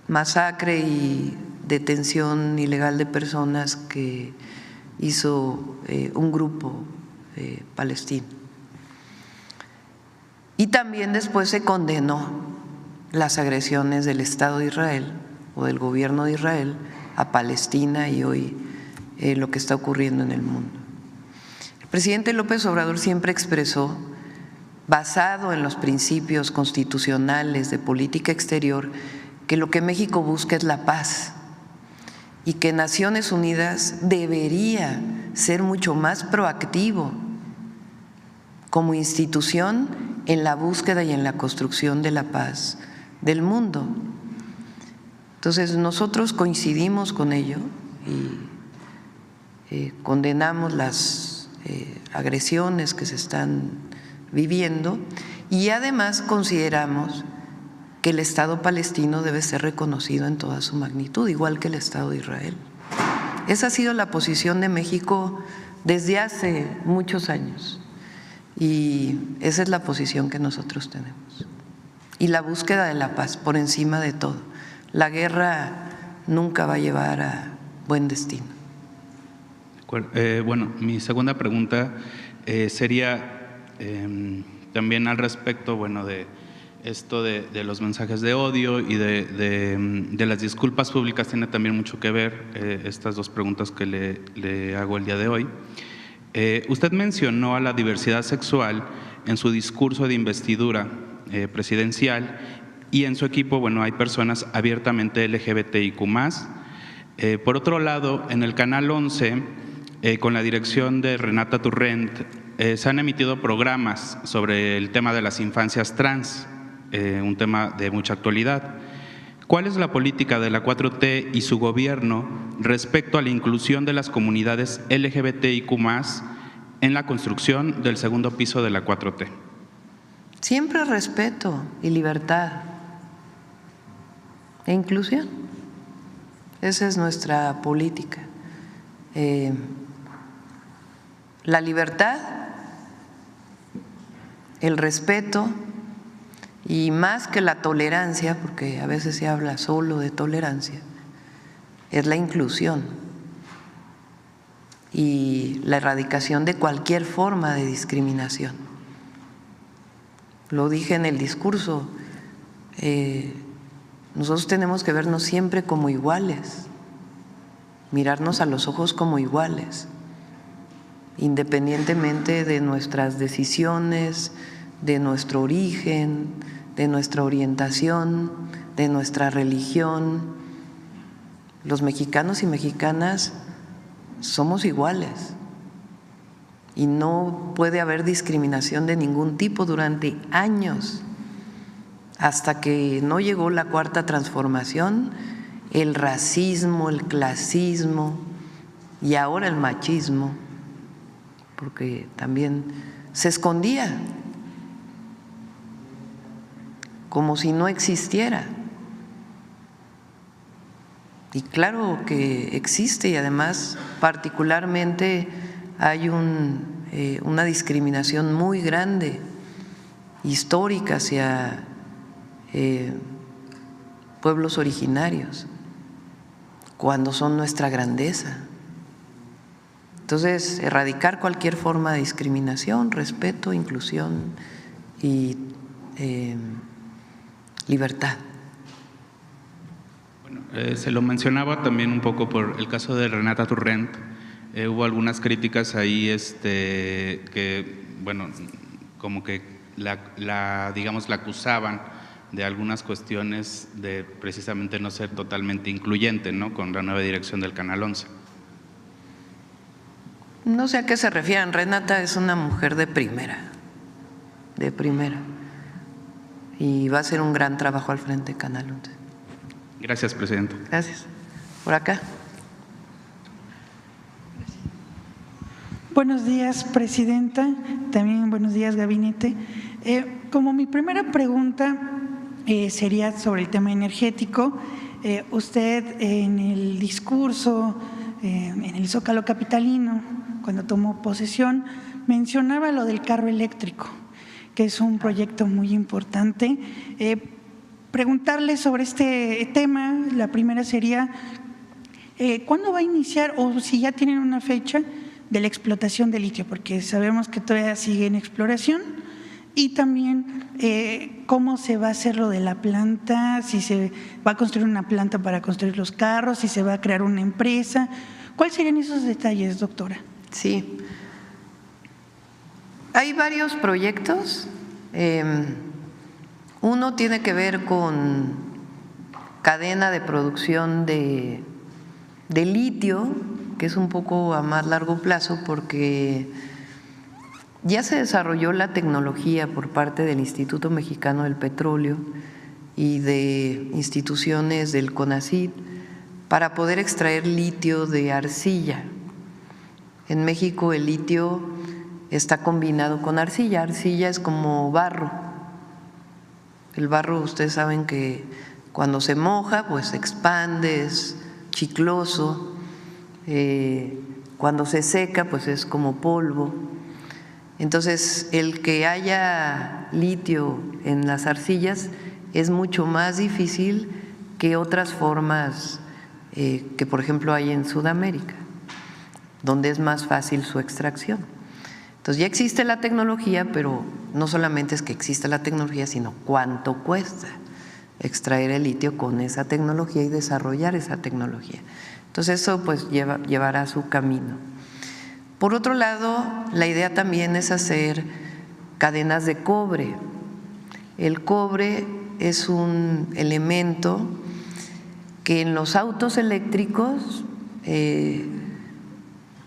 masacre y detención ilegal de personas que hizo un grupo palestino. Y también después se condenó las agresiones del Estado de Israel o del gobierno de Israel a Palestina y hoy lo que está ocurriendo en el mundo. El presidente López Obrador siempre expresó, basado en los principios constitucionales de política exterior, que lo que México busca es la paz y que Naciones Unidas debería ser mucho más proactivo como institución en la búsqueda y en la construcción de la paz del mundo. Entonces nosotros coincidimos con ello y condenamos las agresiones que se están viviendo y además consideramos que el Estado palestino debe ser reconocido en toda su magnitud, igual que el Estado de Israel. Esa ha sido la posición de México desde hace muchos años y esa es la posición que nosotros tenemos. Y la búsqueda de la paz por encima de todo. La guerra nunca va a llevar a buen destino. Bueno, mi segunda pregunta sería también al respecto, bueno, de esto de los mensajes de odio y de las disculpas públicas. Tiene también mucho que ver estas dos preguntas que le hago el día de hoy. Usted mencionó a la diversidad sexual en su discurso de investidura presidencial y en su equipo, bueno, hay personas abiertamente LGBTIQ+. Por otro lado, en el Canal 11, con la dirección de Renata Turrent, se han emitido programas sobre el tema de las infancias trans, un tema de mucha actualidad. ¿Cuál es la política de la 4T y su gobierno respecto a la inclusión de las comunidades LGBTIQ+ en la construcción del segundo piso de la 4T? Siempre respeto y libertad e inclusión. Esa es nuestra política. La libertad, el respeto y más que la tolerancia, porque a veces se habla solo de tolerancia, es la inclusión y la erradicación de cualquier forma de discriminación. Lo dije en el discurso, nosotros tenemos que vernos siempre como iguales, mirarnos a los ojos como iguales, independientemente de nuestras decisiones, de nuestro origen, de nuestra orientación, de nuestra religión. Los mexicanos y mexicanas somos iguales y no puede haber discriminación de ningún tipo durante años, hasta que no llegó la Cuarta Transformación, el racismo, el clasismo y ahora el machismo, porque también se escondía como si no existiera. Y claro que existe, y además particularmente hay una discriminación muy grande, histórica, hacia pueblos originarios, cuando son nuestra grandeza. Entonces, erradicar cualquier forma de discriminación, respeto, inclusión y libertad. Bueno, se lo mencionaba también un poco por el caso de Renata Turrent. Hubo algunas críticas ahí que, bueno, como que digamos, la acusaban de algunas cuestiones de precisamente no ser totalmente incluyente, ¿no?, con la nueva dirección del Canal 11. No sé a qué se refieren. Renata es una mujer de primera, y va a hacer un gran trabajo al frente de Canal 11. Gracias, Presidenta. Gracias. Por acá. Buenos días, Presidenta. También buenos días, Gabinete. Como mi primera pregunta sería sobre el tema energético. Usted en el discurso, en el Zócalo capitalino, cuando tomó posesión, mencionaba lo del carro eléctrico, que es un proyecto muy importante. Preguntarle sobre este tema, la primera sería, ¿cuándo va a iniciar o si ya tienen una fecha de la explotación de litio? Porque sabemos que todavía sigue en exploración. Y también cómo se va a hacer lo de la planta, si se va a construir una planta para construir los carros, si se va a crear una empresa. ¿Cuáles serían esos detalles, doctora? Sí. Hay varios proyectos. Uno tiene que ver con cadena de producción de litio, que es un poco a más largo plazo porque ya se desarrolló la tecnología por parte del Instituto Mexicano del Petróleo y de instituciones del CONACYT para poder extraer litio de arcilla. En México el litio está combinado con arcilla. Arcilla es como barro. El barro, ustedes saben que cuando se moja, pues se expande, es chicloso. Cuando se seca, pues es como polvo. Entonces, el que haya litio en las arcillas es mucho más difícil que otras formas que, por ejemplo, hay en Sudamérica, donde es más fácil su extracción. Entonces, ya existe la tecnología, pero no solamente es que exista la tecnología, sino cuánto cuesta extraer el litio con esa tecnología y desarrollar esa tecnología. Entonces, eso pues llevará su camino. Por otro lado, la idea también es hacer cadenas de cobre. El cobre es un elemento que en los autos eléctricos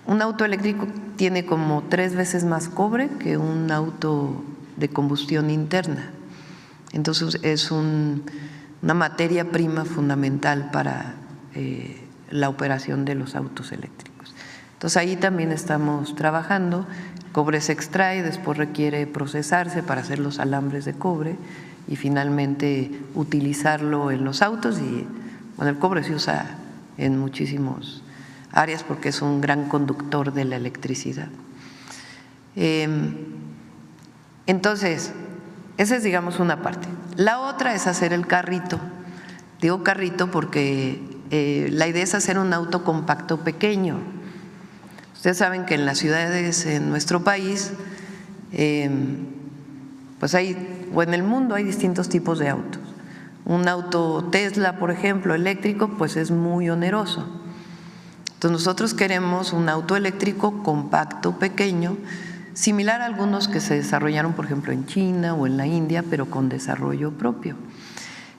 un auto eléctrico tiene como 3 veces más cobre que un auto de combustión interna. Entonces es una materia prima fundamental para la operación de los autos eléctricos. Entonces ahí también estamos trabajando. El cobre se extrae, después requiere procesarse para hacer los alambres de cobre y finalmente utilizarlo en los autos. Y bueno, el cobre se usa en muchísimas áreas porque es un gran conductor de la electricidad. Entonces, esa es, digamos, una parte. La otra es hacer el carrito. Digo carrito porque la idea es hacer un auto compacto pequeño. Ustedes saben que en las ciudades en nuestro país, pues hay, o en el mundo hay distintos tipos de autos. Un auto Tesla, por ejemplo, eléctrico, pues es muy oneroso. Entonces nosotros queremos un auto eléctrico compacto, pequeño, similar a algunos que se desarrollaron, por ejemplo, en China o en la India, pero con desarrollo propio.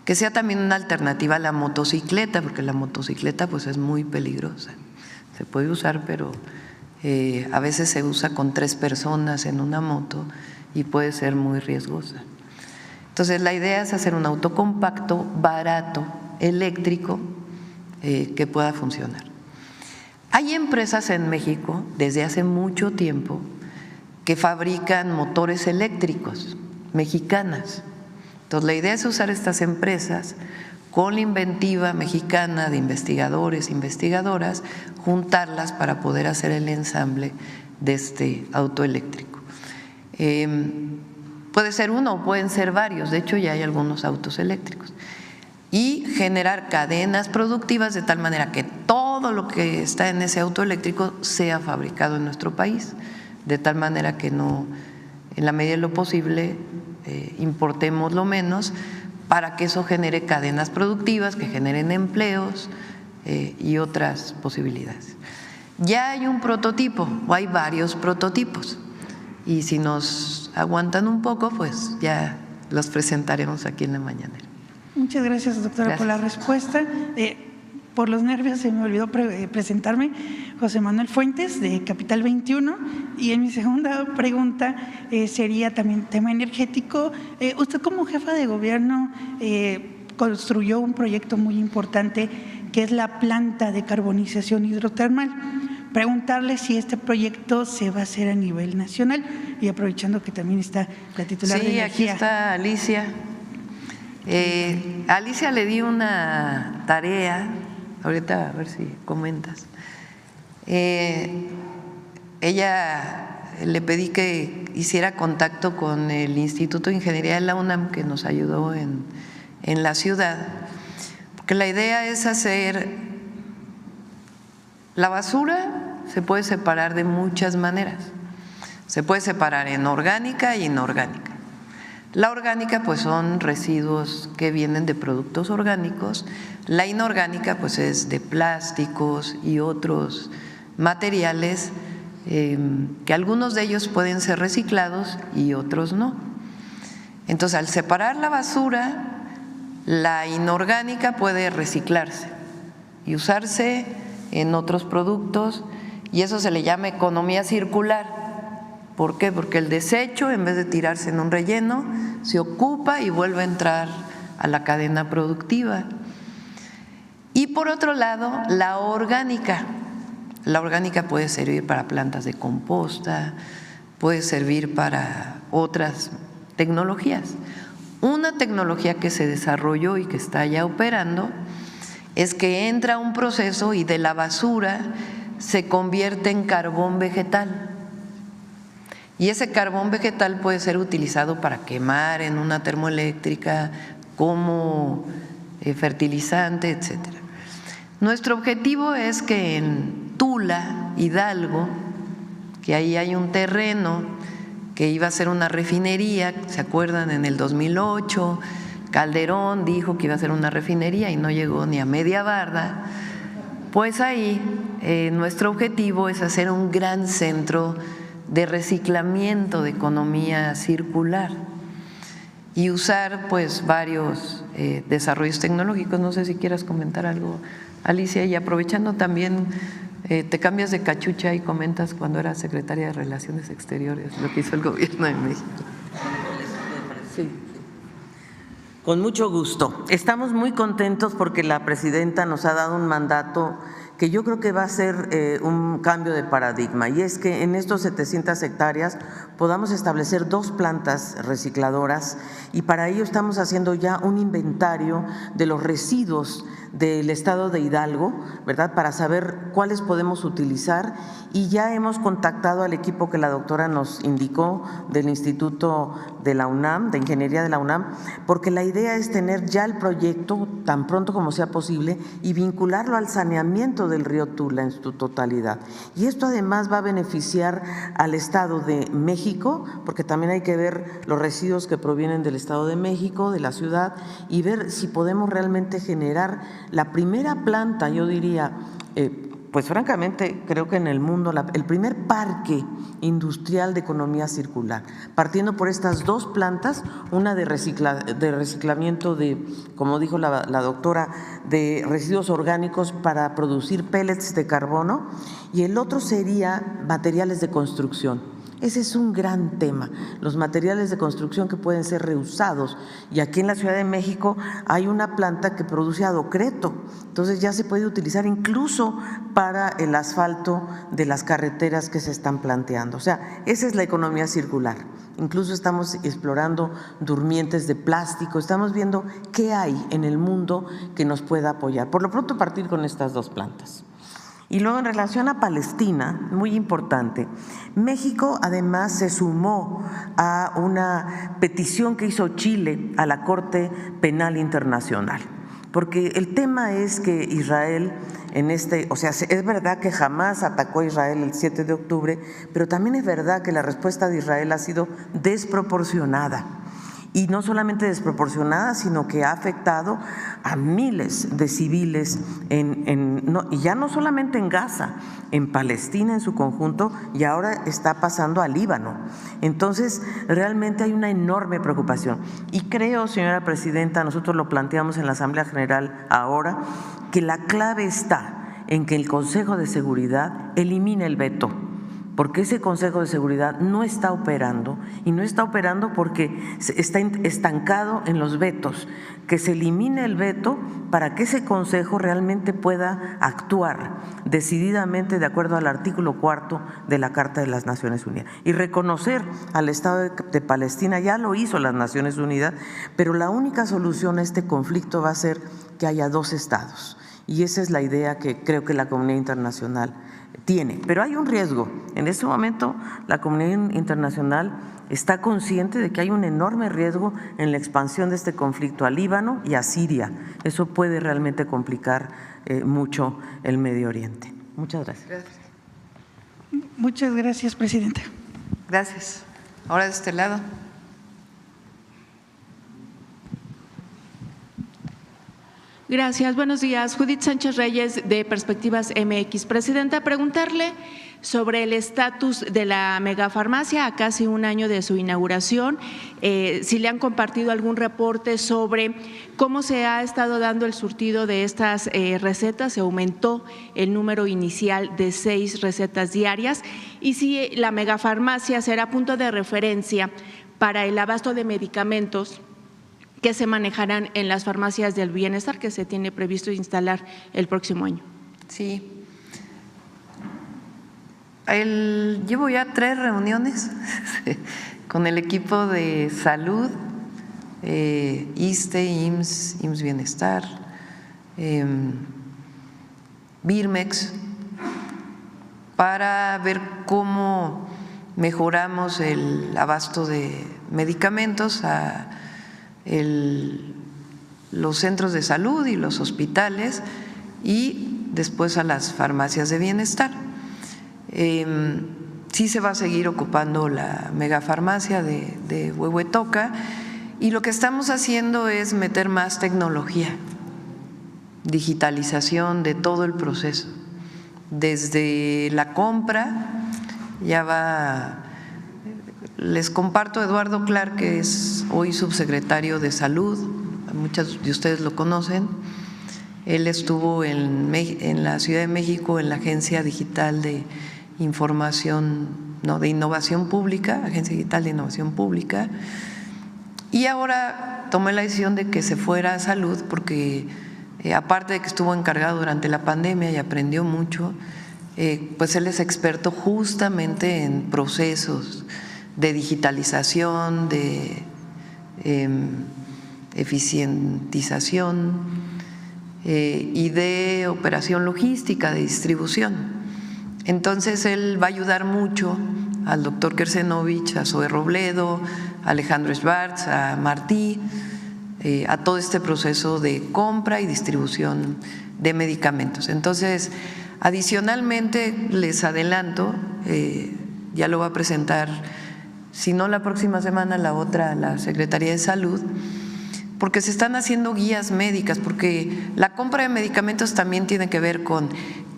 Que sea también una alternativa a la motocicleta, porque la motocicleta pues es muy peligrosa. Se puede usar, pero a veces se usa con 3 personas en una moto y puede ser muy riesgosa. Entonces la idea es hacer un auto compacto, barato, eléctrico, que pueda funcionar. Hay empresas en México desde hace mucho tiempo que fabrican motores eléctricos, mexicanas. Entonces la idea es usar estas empresas con la inventiva mexicana de investigadores, investigadoras, juntarlas para poder hacer el ensamble de este auto eléctrico. Puede ser uno o pueden ser varios, de hecho ya hay algunos autos eléctricos. Y generar cadenas productivas de tal manera que todo lo que está en ese auto eléctrico sea fabricado en nuestro país, de tal manera que no, en la medida de lo posible, importemos lo menos, para que eso genere cadenas productivas, que generen empleos y otras posibilidades. Ya hay un prototipo, o hay varios prototipos, y si nos aguantan un poco, pues ya los presentaremos aquí en la mañanera. Muchas gracias, doctora, por la respuesta. Por los nervios se me olvidó presentarme. José Manuel Fuentes, de Capital 21. Y en mi segunda pregunta sería también tema energético. Usted como jefa de gobierno construyó un proyecto muy importante que es la planta de carbonización hidrotermal. Preguntarle si este proyecto se va a hacer a nivel nacional y aprovechando que también está la titular de energía. Sí, aquí está Alicia. A Alicia le di una tarea, ahorita a ver si comentas. Ella le pedí que hiciera contacto con el Instituto de Ingeniería de la UNAM, que nos ayudó en la ciudad, porque la idea es hacer la basura, se puede separar de muchas maneras. Se puede separar en orgánica y inorgánica. La orgánica pues son residuos que vienen de productos orgánicos, la inorgánica pues es de plásticos y otros materiales que algunos de ellos pueden ser reciclados y otros no. Entonces al separar la basura, la inorgánica puede reciclarse y usarse en otros productos y eso se le llama economía circular. ¿Por qué? Porque el desecho, en vez de tirarse en un relleno, se ocupa y vuelve a entrar a la cadena productiva. Y por otro lado, la orgánica. La orgánica puede servir para plantas de composta, puede servir para otras tecnologías. Una tecnología que se desarrolló y que está ya operando es que entra un proceso y de la basura se convierte en carbón vegetal. Y ese carbón vegetal puede ser utilizado para quemar en una termoeléctrica como fertilizante, etcétera. Nuestro objetivo es que en Tula, Hidalgo, que ahí hay un terreno que iba a ser una refinería, ¿se acuerdan? En el 2008, Calderón dijo que iba a ser una refinería y no llegó ni a media barda. Pues ahí nuestro objetivo es hacer un gran centro de reciclamiento, de economía circular y usar pues varios desarrollos tecnológicos. No sé si quieras comentar algo, Alicia, y aprovechando también te cambias de cachucha y comentas cuando era secretaria de Relaciones Exteriores, lo que hizo el gobierno de México. Sí. Con mucho gusto. Estamos muy contentos porque la presidenta nos ha dado un mandato que yo creo que va a ser un cambio de paradigma, y es que en estos 700 hectáreas podamos establecer 2 plantas recicladoras, y para ello estamos haciendo ya un inventario de los residuos del estado de Hidalgo, ¿verdad?, para saber cuáles podemos utilizar, y ya hemos contactado al equipo que la doctora nos indicó del Instituto de la UNAM, de Ingeniería de la UNAM, porque la idea es tener ya el proyecto tan pronto como sea posible y vincularlo al saneamiento del río Tula en su totalidad. Y esto además va a beneficiar al Estado de México, porque también hay que ver los residuos que provienen del Estado de México, de la ciudad, y ver si podemos realmente generar la primera planta, yo diría, pues francamente creo que en el mundo el primer parque industrial de economía circular, partiendo por estas 2 plantas, una de reciclamiento de, como dijo la doctora, de residuos orgánicos para producir pellets de carbono, y el otro sería materiales de construcción. Ese es un gran tema, los materiales de construcción que pueden ser reusados, y aquí en la Ciudad de México hay una planta que produce adocreto, entonces ya se puede utilizar incluso para el asfalto de las carreteras que se están planteando. O sea, esa es la economía circular. Incluso estamos explorando durmientes de plástico, estamos viendo qué hay en el mundo que nos pueda apoyar. Por lo pronto, partir con estas 2 plantas. Y luego, en relación a Palestina, muy importante, México además se sumó a una petición que hizo Chile a la Corte Penal Internacional, porque el tema es que Israel o sea, es verdad que jamás atacó a Israel el 7 de octubre, pero también es verdad que la respuesta de Israel ha sido desproporcionada. Y no solamente desproporcionada, sino que ha afectado a miles de civiles, y ya no solamente en Gaza, en Palestina en su conjunto, y ahora está pasando al Líbano. Entonces, realmente hay una enorme preocupación. Y creo, señora presidenta, nosotros lo planteamos en la Asamblea General ahora, que la clave está en que el Consejo de Seguridad elimine el veto, porque ese Consejo de Seguridad no está operando, y no está operando porque está estancado en los vetos. Que se elimine el veto para que ese Consejo realmente pueda actuar decididamente de acuerdo al artículo 4 de la Carta de las Naciones Unidas y reconocer al Estado de Palestina. Ya lo hizo las Naciones Unidas, pero la única solución a este conflicto va a ser que haya 2 estados, y esa es la idea que creo que la comunidad internacional tiene. Pero hay un riesgo. En este momento la comunidad internacional está consciente de que hay un enorme riesgo en la expansión de este conflicto a Líbano y a Siria. Eso puede realmente complicar mucho el Medio Oriente. Muchas gracias. Muchas gracias, presidenta. Gracias. Ahora de este lado. Gracias, buenos días. Judith Sánchez Reyes, de Perspectivas MX. Presidenta, preguntarle sobre el estatus de la megafarmacia a casi un año de su inauguración, si le han compartido algún reporte sobre cómo se ha estado dando el surtido de estas recetas. Se aumentó el número inicial de 6 recetas diarias, y si la megafarmacia será punto de referencia para el abasto de medicamentos que se manejarán en las farmacias del bienestar que se tiene previsto instalar el próximo año. Sí. Llevo ya 3 reuniones con el equipo de salud, ISSSTE, IMSS Bienestar, Birmex, para ver cómo mejoramos el abasto de medicamentos a los centros de salud y los hospitales, y después a las farmacias de bienestar. Sí se va a seguir ocupando la megafarmacia de Huehuetoca, y lo que estamos haciendo es meter más tecnología, digitalización de todo el proceso, desde la compra. Ya va, les comparto, Eduardo Clark, que es hoy subsecretario de Salud, muchos de ustedes lo conocen, Él estuvo en la Ciudad de México en la Agencia Digital de Información, no, de Innovación Pública, Agencia Digital de Innovación Pública, y ahora tomé la decisión de que se fuera a Salud porque aparte de que estuvo encargado durante la pandemia y aprendió mucho, pues él es experto justamente en procesos de digitalización, de eficientización y de operación logística, de distribución. Entonces él va a ayudar mucho al doctor Kersenovich, a Zoe Robledo, a Alejandro Schwartz, a Martí, a todo este proceso de compra y distribución de medicamentos. Entonces, adicionalmente, les adelanto, ya lo va a presentar, si no la próxima semana, la otra, la Secretaría de Salud, porque se están haciendo guías médicas, porque la compra de medicamentos también tiene que ver con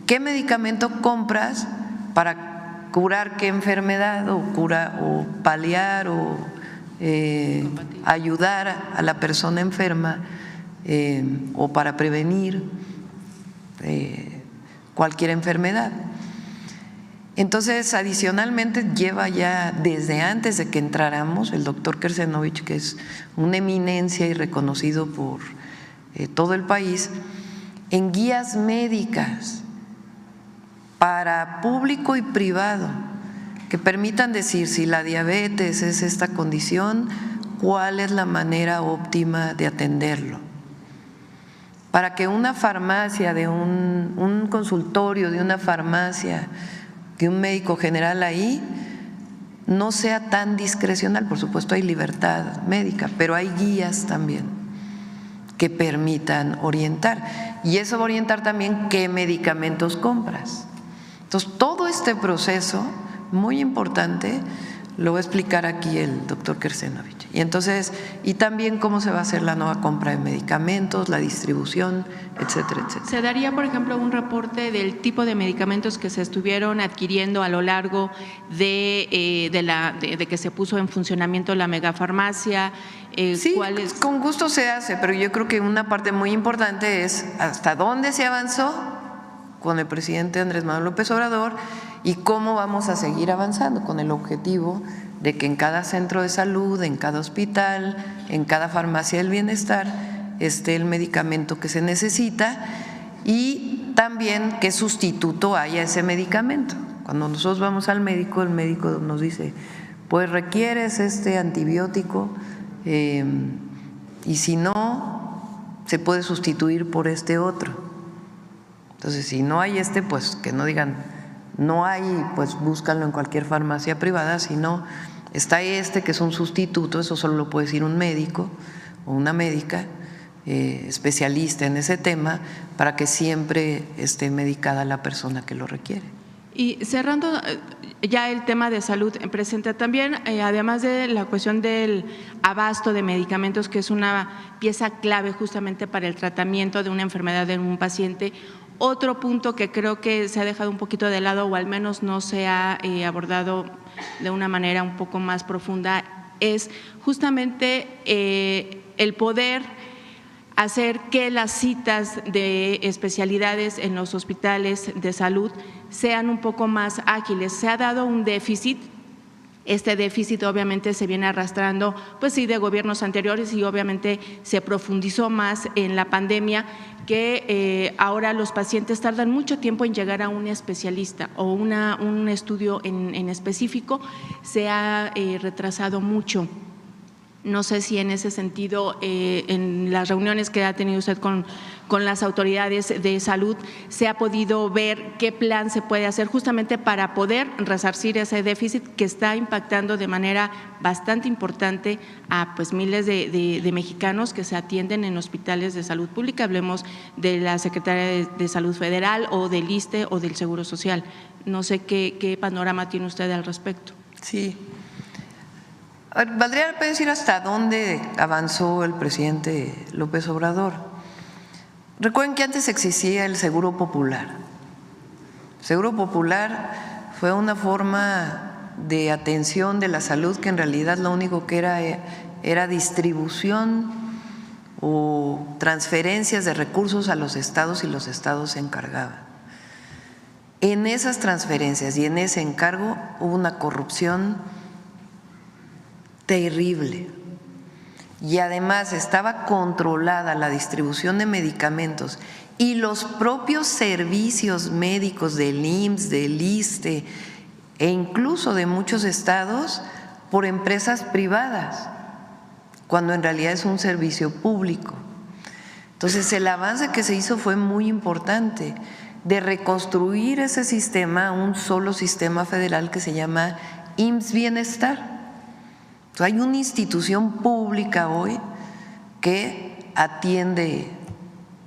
qué medicamento compras para curar qué enfermedad o paliar o ayudar a la persona enferma o para prevenir cualquier enfermedad. Entonces, adicionalmente, lleva ya desde antes de que entráramos el doctor Kersenovich, que es una eminencia y reconocido por todo el país, en guías médicas para público y privado que permitan decir si la diabetes es esta condición, cuál es la manera óptima de atenderlo. Para que una farmacia, de un consultorio de una farmacia, que un médico general ahí no sea tan discrecional. Por supuesto hay libertad médica, pero hay guías también que permitan orientar, y eso va a orientar también qué medicamentos compras. Entonces, todo este proceso muy importante lo va a explicar aquí el doctor Kersenovich. Y entonces, y también cómo se va a hacer la nueva compra de medicamentos, la distribución, etcétera, etcétera. ¿Se daría, por ejemplo, un reporte del tipo de medicamentos que se estuvieron adquiriendo a lo largo de que se puso en funcionamiento la megafarmacia? Sí, con gusto se hace, pero yo creo que una parte muy importante es hasta dónde se avanzó con el presidente Andrés Manuel López Obrador y cómo vamos a seguir avanzando con el objetivo de que en cada centro de salud, en cada hospital, en cada farmacia del bienestar esté el medicamento que se necesita y también qué sustituto haya ese medicamento. Cuando nosotros vamos al médico, el médico nos dice, pues requieres este antibiótico y si no, se puede sustituir por este otro. Entonces, si no hay pues que no digan no hay, pues búscalo en cualquier farmacia privada, si no, está este que es un sustituto, eso solo lo puede decir un médico o una médica especialista en ese tema para que siempre esté medicada la persona que lo requiere. Y cerrando ya el tema de salud, presenta también, además de la cuestión del abasto de medicamentos, que es una pieza clave justamente para el tratamiento de una enfermedad de un paciente. Otro punto que creo que se ha dejado un poquito de lado o al menos no se ha abordado de una manera un poco más profunda es justamente el poder hacer que las citas de especialidades en los hospitales de salud sean un poco más ágiles. Se ha dado un déficit. Este déficit obviamente se viene arrastrando, pues sí, de gobiernos anteriores y obviamente se profundizó más en la pandemia, que ahora los pacientes tardan mucho tiempo en llegar a un especialista o un estudio en específico, se ha retrasado mucho. No sé si en ese sentido, en las reuniones que ha tenido usted con las autoridades de salud, se ha podido ver qué plan se puede hacer justamente para poder resarcir ese déficit que está impactando de manera bastante importante a pues miles de mexicanos que se atienden en hospitales de salud pública. Hablemos de la Secretaría de Salud Federal o del ISSSTE o del Seguro Social. No sé qué panorama tiene usted al respecto. Sí. Valdría la pena decir hasta dónde avanzó el presidente López Obrador. Recuerden que antes existía el Seguro Popular. El Seguro Popular fue una forma de atención de la salud que en realidad lo único que era distribución o transferencias de recursos a los estados y los estados se encargaban. En esas transferencias y en ese encargo hubo una corrupción terrible y además estaba controlada la distribución de medicamentos y los propios servicios médicos del IMSS, del ISSSTE e incluso de muchos estados por empresas privadas, cuando en realidad es un servicio público. Entonces el avance que se hizo fue muy importante, de reconstruir ese sistema a un solo sistema federal que se llama IMSS Bienestar. Entonces, hay una institución pública hoy que atiende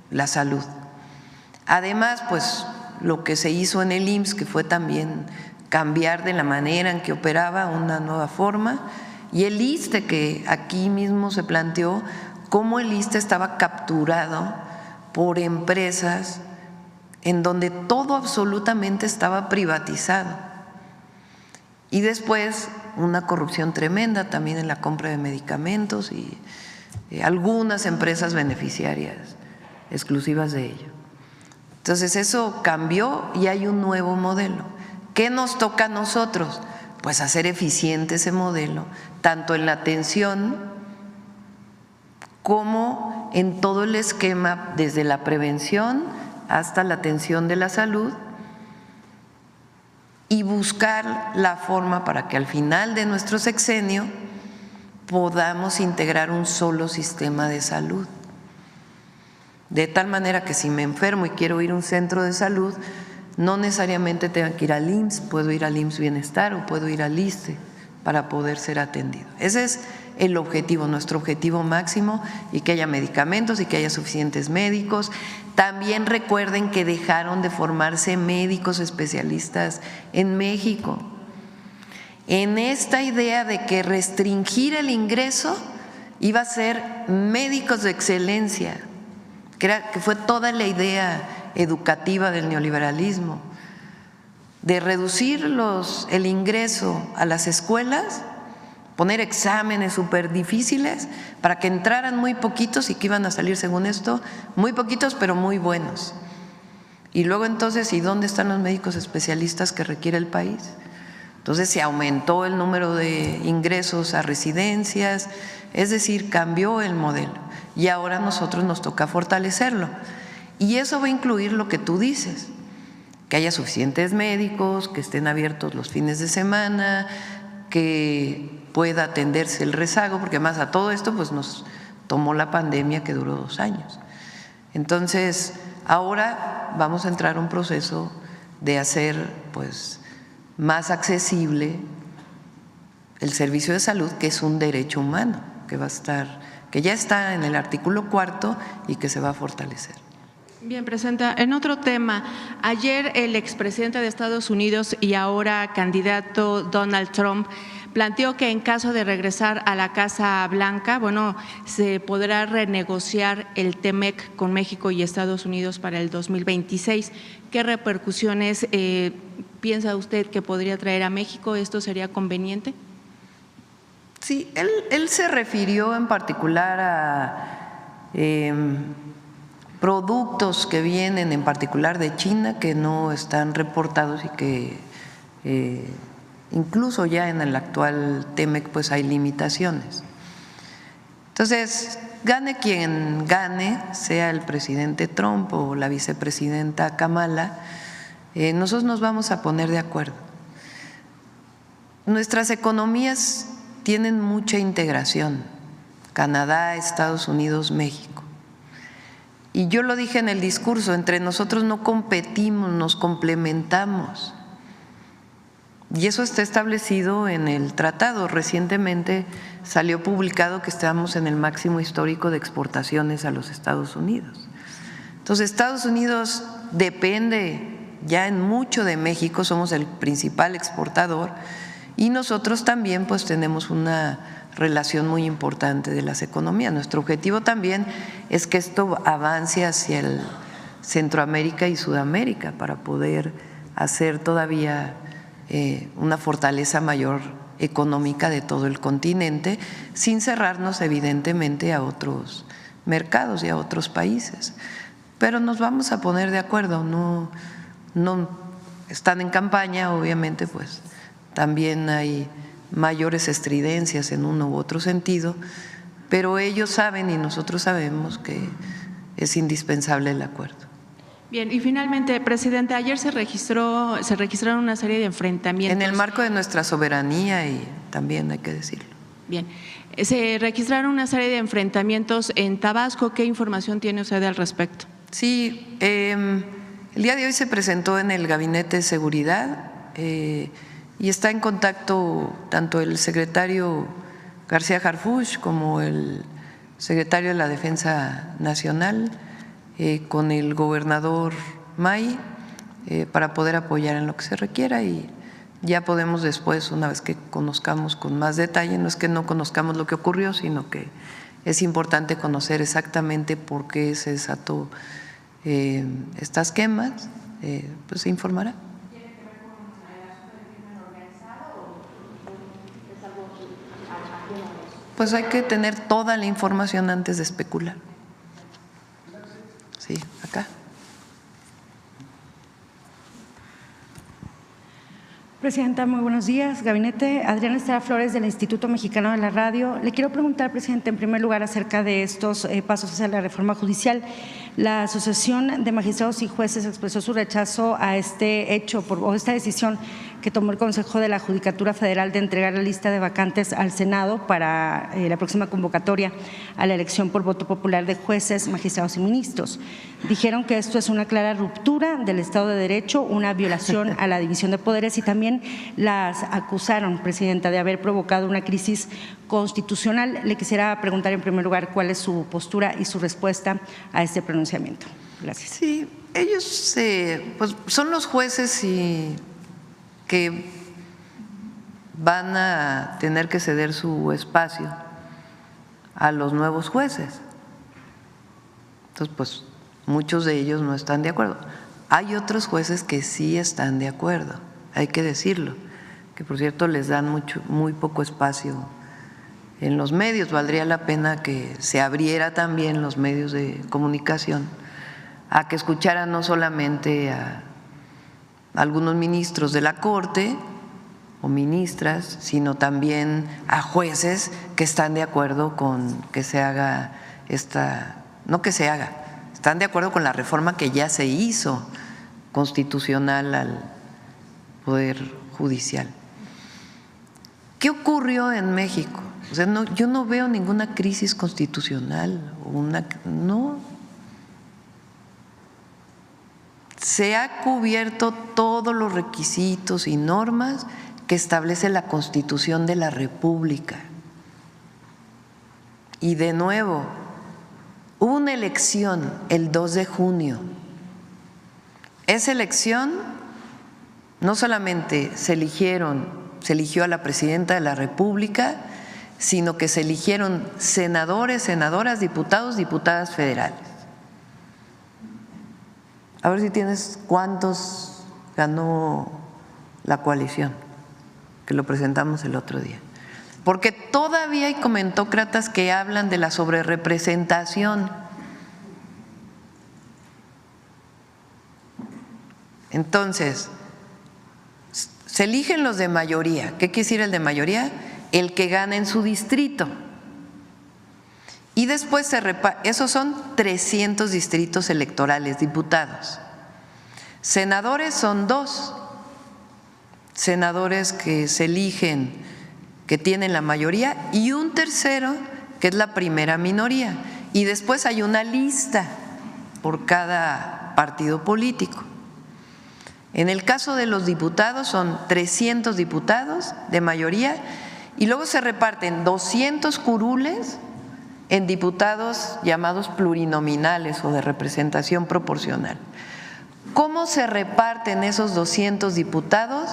la salud. Además, pues lo que se hizo en el IMSS, que fue también cambiar de la manera en que operaba una nueva forma, y el ISSSTE, que aquí mismo se planteó cómo el ISSSTE estaba capturado por empresas en donde todo absolutamente estaba privatizado. Y después una corrupción tremenda también en la compra de medicamentos y algunas empresas beneficiarias exclusivas de ello. Entonces eso cambió y hay un nuevo modelo. ¿Qué nos toca a nosotros? Pues hacer eficiente ese modelo, tanto en la atención como en todo el esquema, desde la prevención hasta la atención de la salud, y buscar la forma para que al final de nuestro sexenio podamos integrar un solo sistema de salud. De tal manera que si me enfermo y quiero ir a un centro de salud, no necesariamente tengo que ir al IMSS, puedo ir al IMSS Bienestar o puedo ir al ISSSTE para poder ser atendido. Ese es el objetivo, nuestro objetivo máximo, y que haya medicamentos y que haya suficientes médicos. También recuerden que dejaron de formarse médicos especialistas en México. En esta idea de que restringir el ingreso iba a ser médicos de excelencia, que fue toda la idea educativa del neoliberalismo, de reducir el ingreso a las escuelas, poner exámenes súper difíciles para que entraran muy poquitos y que iban a salir, según esto, muy poquitos pero muy buenos. Y luego entonces, ¿y dónde están los médicos especialistas que requiere el país? Entonces se aumentó el número de ingresos a residencias, es decir, cambió el modelo y ahora a nosotros nos toca fortalecerlo. Y eso va a incluir lo que tú dices, que haya suficientes médicos, que estén abiertos los fines de semana, que pueda atenderse el rezago, porque más a todo esto pues nos tomó la pandemia que duró 2 años. Entonces, ahora vamos a entrar a un proceso de hacer pues más accesible el servicio de salud, que es un derecho humano, que ya está en el artículo 4 y que se va a fortalecer. Bien, Presidenta, en otro tema, ayer el expresidente de Estados Unidos y ahora candidato Donald Trump planteó que en caso de regresar a la Casa Blanca, bueno, se podrá renegociar el TEMEC con México y Estados Unidos para el 2026. ¿Qué repercusiones piensa usted que podría traer a México? ¿Esto sería conveniente? Sí, él se refirió en particular a productos que vienen en particular de China que no están reportados y que incluso ya en el actual TEMEC pues hay limitaciones. Entonces, gane quien gane, sea el presidente Trump o la vicepresidenta Kamala, nosotros nos vamos a poner de acuerdo. Nuestras economías tienen mucha integración, Canadá, Estados Unidos, México. Y yo lo dije en el discurso, entre nosotros no competimos, nos complementamos. Y eso está establecido en el tratado. Recientemente salió publicado que estamos en el máximo histórico de exportaciones a los Estados Unidos. Entonces, Estados Unidos depende ya en mucho de México, somos el principal exportador, y nosotros también pues tenemos una relación muy importante de las economías. Nuestro objetivo también es que esto avance hacia el Centroamérica y Sudamérica para poder hacer todavía una fortaleza mayor económica de todo el continente, sin cerrarnos evidentemente a otros mercados y a otros países. Pero nos vamos a poner de acuerdo, no están en campaña, obviamente, pues también hay mayores estridencias en uno u otro sentido, pero ellos saben y nosotros sabemos que es indispensable el acuerdo. Bien, y finalmente, presidente, ayer se registraron una serie de enfrentamientos. En el marco de nuestra soberanía, y también hay que decirlo. Bien, se registraron una serie de enfrentamientos en Tabasco. ¿Qué información tiene usted al respecto? Sí, el día de hoy se presentó en el Gabinete de Seguridad y está en contacto tanto el secretario García Harfuch como el secretario de la Defensa Nacional con el gobernador May para poder apoyar en lo que se requiera, y ya podemos después, una vez que conozcamos con más detalle, no es que no conozcamos lo que ocurrió, sino que es importante conocer exactamente por qué se desató estas quemas, pues se informará. ¿Tiene que ver con el asunto del crimen organizado o es algo ajeno a eso? Pues hay que tener toda la información antes de especular. Sí, acá. Presidenta, muy buenos días. Gabinete, Adriana Estela Flores del Instituto Mexicano de la Radio. Le quiero preguntar, presidente, en primer lugar acerca de estos pasos hacia la reforma judicial. La Asociación de Magistrados y Jueces expresó su rechazo a este hecho o esta decisión que tomó el Consejo de la Judicatura Federal de entregar la lista de vacantes al Senado para la próxima convocatoria a la elección por voto popular de jueces, magistrados y ministros. Dijeron que esto es una clara ruptura del Estado de Derecho, una violación a la división de poderes, y también las acusaron, presidenta, de haber provocado una crisis constitucional. Le quisiera preguntar en primer lugar cuál es su postura y su respuesta a este pronunciamiento. Gracias. Sí, ellos pues son los jueces y que van a tener que ceder su espacio a los nuevos jueces. Entonces, pues muchos de ellos no están de acuerdo. Hay otros jueces que sí están de acuerdo, hay que decirlo, que por cierto les dan muy poco espacio en los medios. Valdría la pena que se abriera también los medios de comunicación a que escucharan no solamente a algunos ministros de la Corte o ministras, sino también a jueces que están de acuerdo con que se haga están de acuerdo con la reforma que ya se hizo constitucional al Poder Judicial. ¿Qué ocurrió en México? O sea, yo no veo ninguna crisis constitucional, no. Se ha cubierto todos los requisitos y normas que establece la Constitución de la República. Y de nuevo, hubo una elección el 2 de junio. Esa elección no solamente se eligió a la presidenta de la República, sino que se eligieron senadores, senadoras, diputados, diputadas federales. A ver si tienes cuántos ganó la coalición, que lo presentamos el otro día. Porque todavía hay comentócratas que hablan de la sobrerepresentación. Entonces, se eligen los de mayoría. ¿Qué quiere decir el de mayoría? El que gana en su distrito. Y después esos son 300 distritos electorales, diputados. Senadores son 2 senadores que se eligen, que tienen la mayoría, y un tercero que es la primera minoría. Y después hay una lista por cada partido político. En el caso de los diputados son 300 diputados de mayoría y luego se reparten 200 curules en diputados llamados plurinominales o de representación proporcional. ¿Cómo se reparten esos 200 diputados?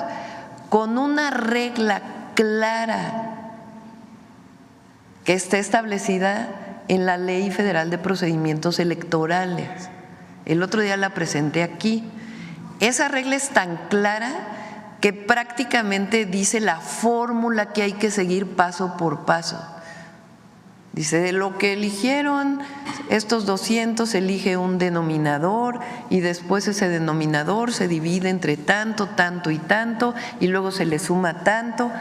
Con una regla clara que está establecida en la Ley Federal de Procedimientos Electorales. El otro día la presenté aquí. Esa regla es tan clara que prácticamente dice la fórmula que hay que seguir paso por paso. Dice, de lo que eligieron estos 200 elige un denominador y después ese denominador se divide entre tanto, tanto y tanto y luego se le suma tanto.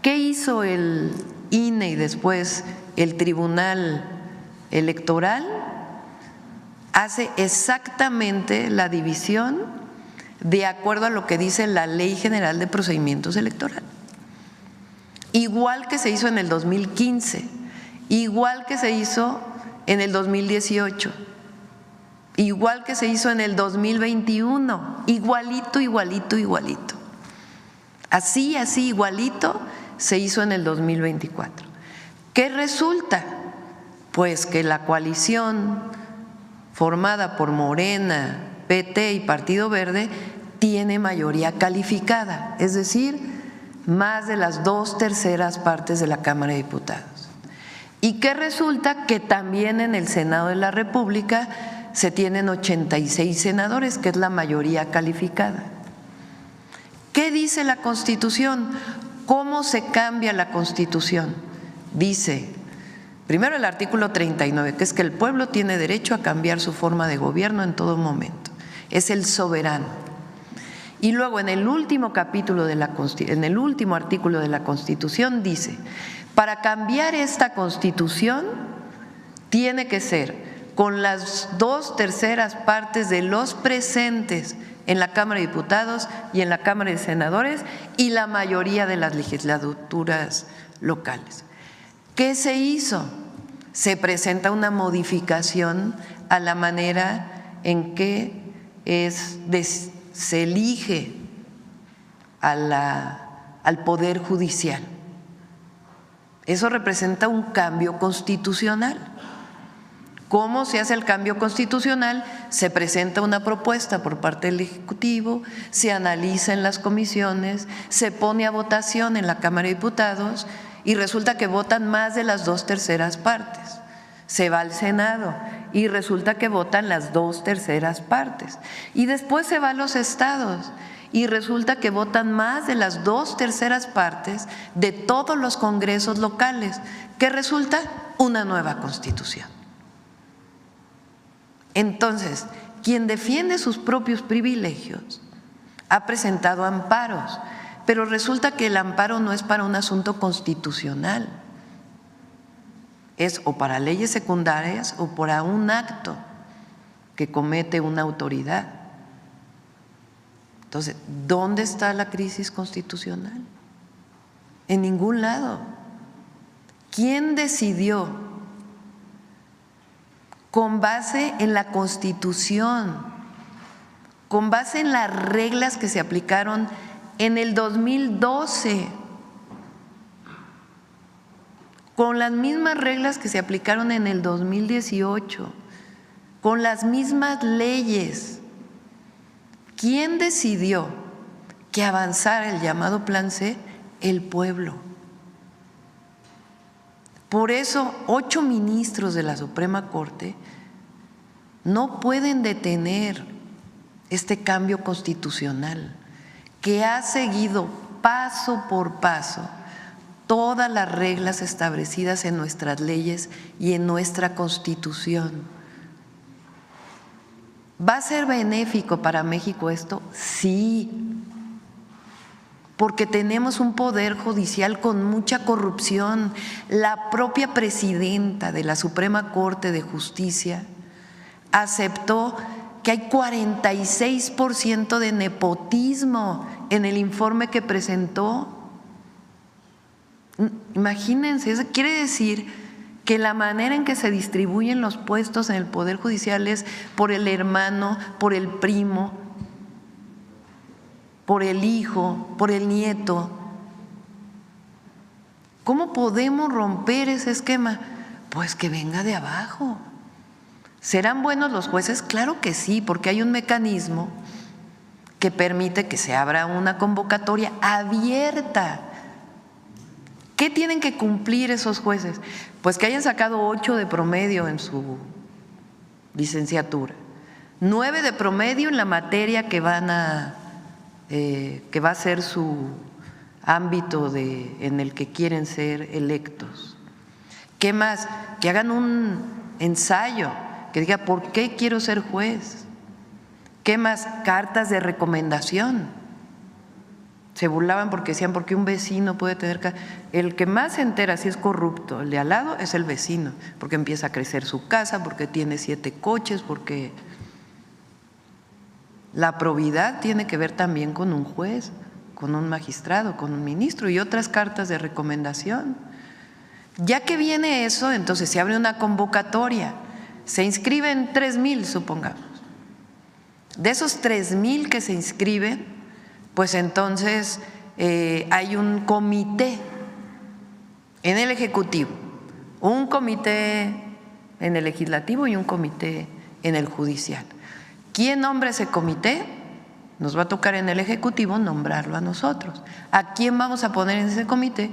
¿Qué hizo el INE y después el Tribunal Electoral? Hace exactamente la división de acuerdo a lo que dice la Ley General de Procedimientos Electorales. Igual que se hizo en el 2015. Igual que se hizo en el 2018, igual que se hizo en el 2021, igualito, igualito, igualito. Así, igualito se hizo en el 2024. ¿Qué resulta? Pues que la coalición formada por Morena, PT y Partido Verde tiene mayoría calificada, es decir, más de las 2/3 partes de la Cámara de Diputados. Y que resulta que también en el Senado de la República se tienen 86 senadores, que es la mayoría calificada. ¿Qué dice la Constitución? ¿Cómo se cambia la Constitución? Dice, primero el artículo 39, que es que el pueblo tiene derecho a cambiar su forma de gobierno en todo momento. Es el soberano. Y luego en el último capítulo en el último artículo de la Constitución dice, para cambiar esta Constitución tiene que ser con las 2/3 partes de los presentes en la Cámara de Diputados y en la Cámara de Senadores y la mayoría de las legislaturas locales. ¿Qué se hizo? Se presenta una modificación a la manera en que se elige al Poder Judicial. Eso representa un cambio constitucional. ¿Cómo se hace el cambio constitucional? Se presenta una propuesta por parte del Ejecutivo, se analiza en las comisiones, se pone a votación en la Cámara de Diputados y resulta que votan más de las 2/3 partes. Se va al Senado y resulta que votan las 2/3 partes. Y después se va a los estados y resulta que votan más de las 2/3 partes de todos los congresos locales, que resulta una nueva Constitución. Entonces, quien defiende sus propios privilegios ha presentado amparos, pero resulta que el amparo no es para un asunto constitucional, es o para leyes secundarias o para un acto que comete una autoridad. Entonces, ¿dónde está la crisis constitucional? En ningún lado. ¿Quién decidió con base en la Constitución, con base en las reglas que se aplicaron en el 2012, con las mismas reglas que se aplicaron en el 2018, con las mismas leyes? ¿Quién decidió que avanzara el llamado Plan C? El pueblo. Por eso 8 ministros de la Suprema Corte no pueden detener este cambio constitucional que ha seguido paso por paso todas las reglas establecidas en nuestras leyes y en nuestra Constitución. ¿Va a ser benéfico para México esto? Sí, porque tenemos un poder judicial con mucha corrupción. La propia presidenta de la Suprema Corte de Justicia aceptó que hay 46% de nepotismo en el informe que presentó. Imagínense, eso quiere decir que la manera en que se distribuyen los puestos en el Poder Judicial es por el hermano, por el primo, por el hijo, por el nieto. ¿Cómo podemos romper ese esquema? Pues que venga de abajo. ¿Serán buenos los jueces? Claro que sí, porque hay un mecanismo que permite que se abra una convocatoria abierta. ¿Qué tienen que cumplir esos jueces? Pues que hayan sacado 8 de promedio en su licenciatura, 9 de promedio en la materia que va a ser su ámbito en el que quieren ser electos, ¿Qué más? Que hagan un ensayo que diga ¿por qué quiero ser juez? ¿Qué más? Cartas de recomendación. Se burlaban porque decían, ¿por qué un vecino puede tener? El que más se entera si es corrupto, el de al lado, es el vecino, porque empieza a crecer su casa, porque tiene 7 coches, porque la probidad tiene que ver también con un juez, con un magistrado, con un ministro y otras cartas de recomendación. Ya que viene eso, entonces se abre una convocatoria, se inscriben 3,000, supongamos. De esos 3,000 que se inscriben, pues entonces hay un comité en el Ejecutivo, un comité en el Legislativo y un comité en el Judicial. ¿Quién nombra ese comité? Nos va a tocar en el Ejecutivo nombrarlo a nosotros. ¿A quién vamos a poner en ese comité?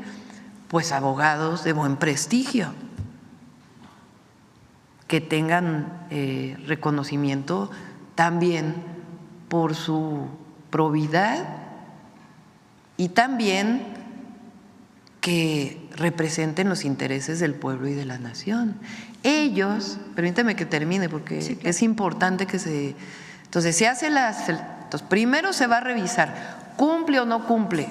Pues abogados de buen prestigio, que tengan reconocimiento también por su probidad y también que representen los intereses del pueblo y de la nación. Ellos, permítame que termine porque sí, claro, es importante que se… Entonces se hace entonces primero se va a revisar, ¿cumple o no cumple?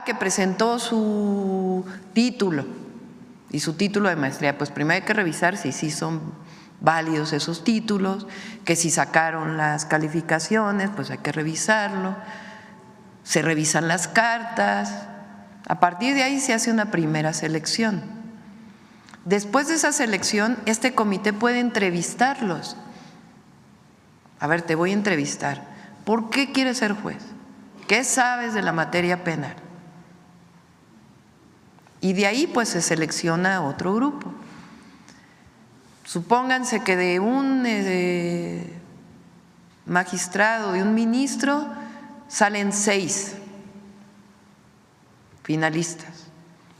Que presentó su título y su título de maestría, pues primero hay que revisar si sí son válidos esos títulos, que si sacaron las calificaciones, pues hay que revisarlo, se revisan las cartas, a partir de ahí se hace una primera selección. Después de esa selección, este comité puede entrevistarlos. A ver, te voy a entrevistar. ¿Por qué quieres ser juez? ¿Qué sabes de la materia penal? Y de ahí pues se selecciona otro grupo. Supónganse que de un magistrado, de un ministro, salen 6 finalistas.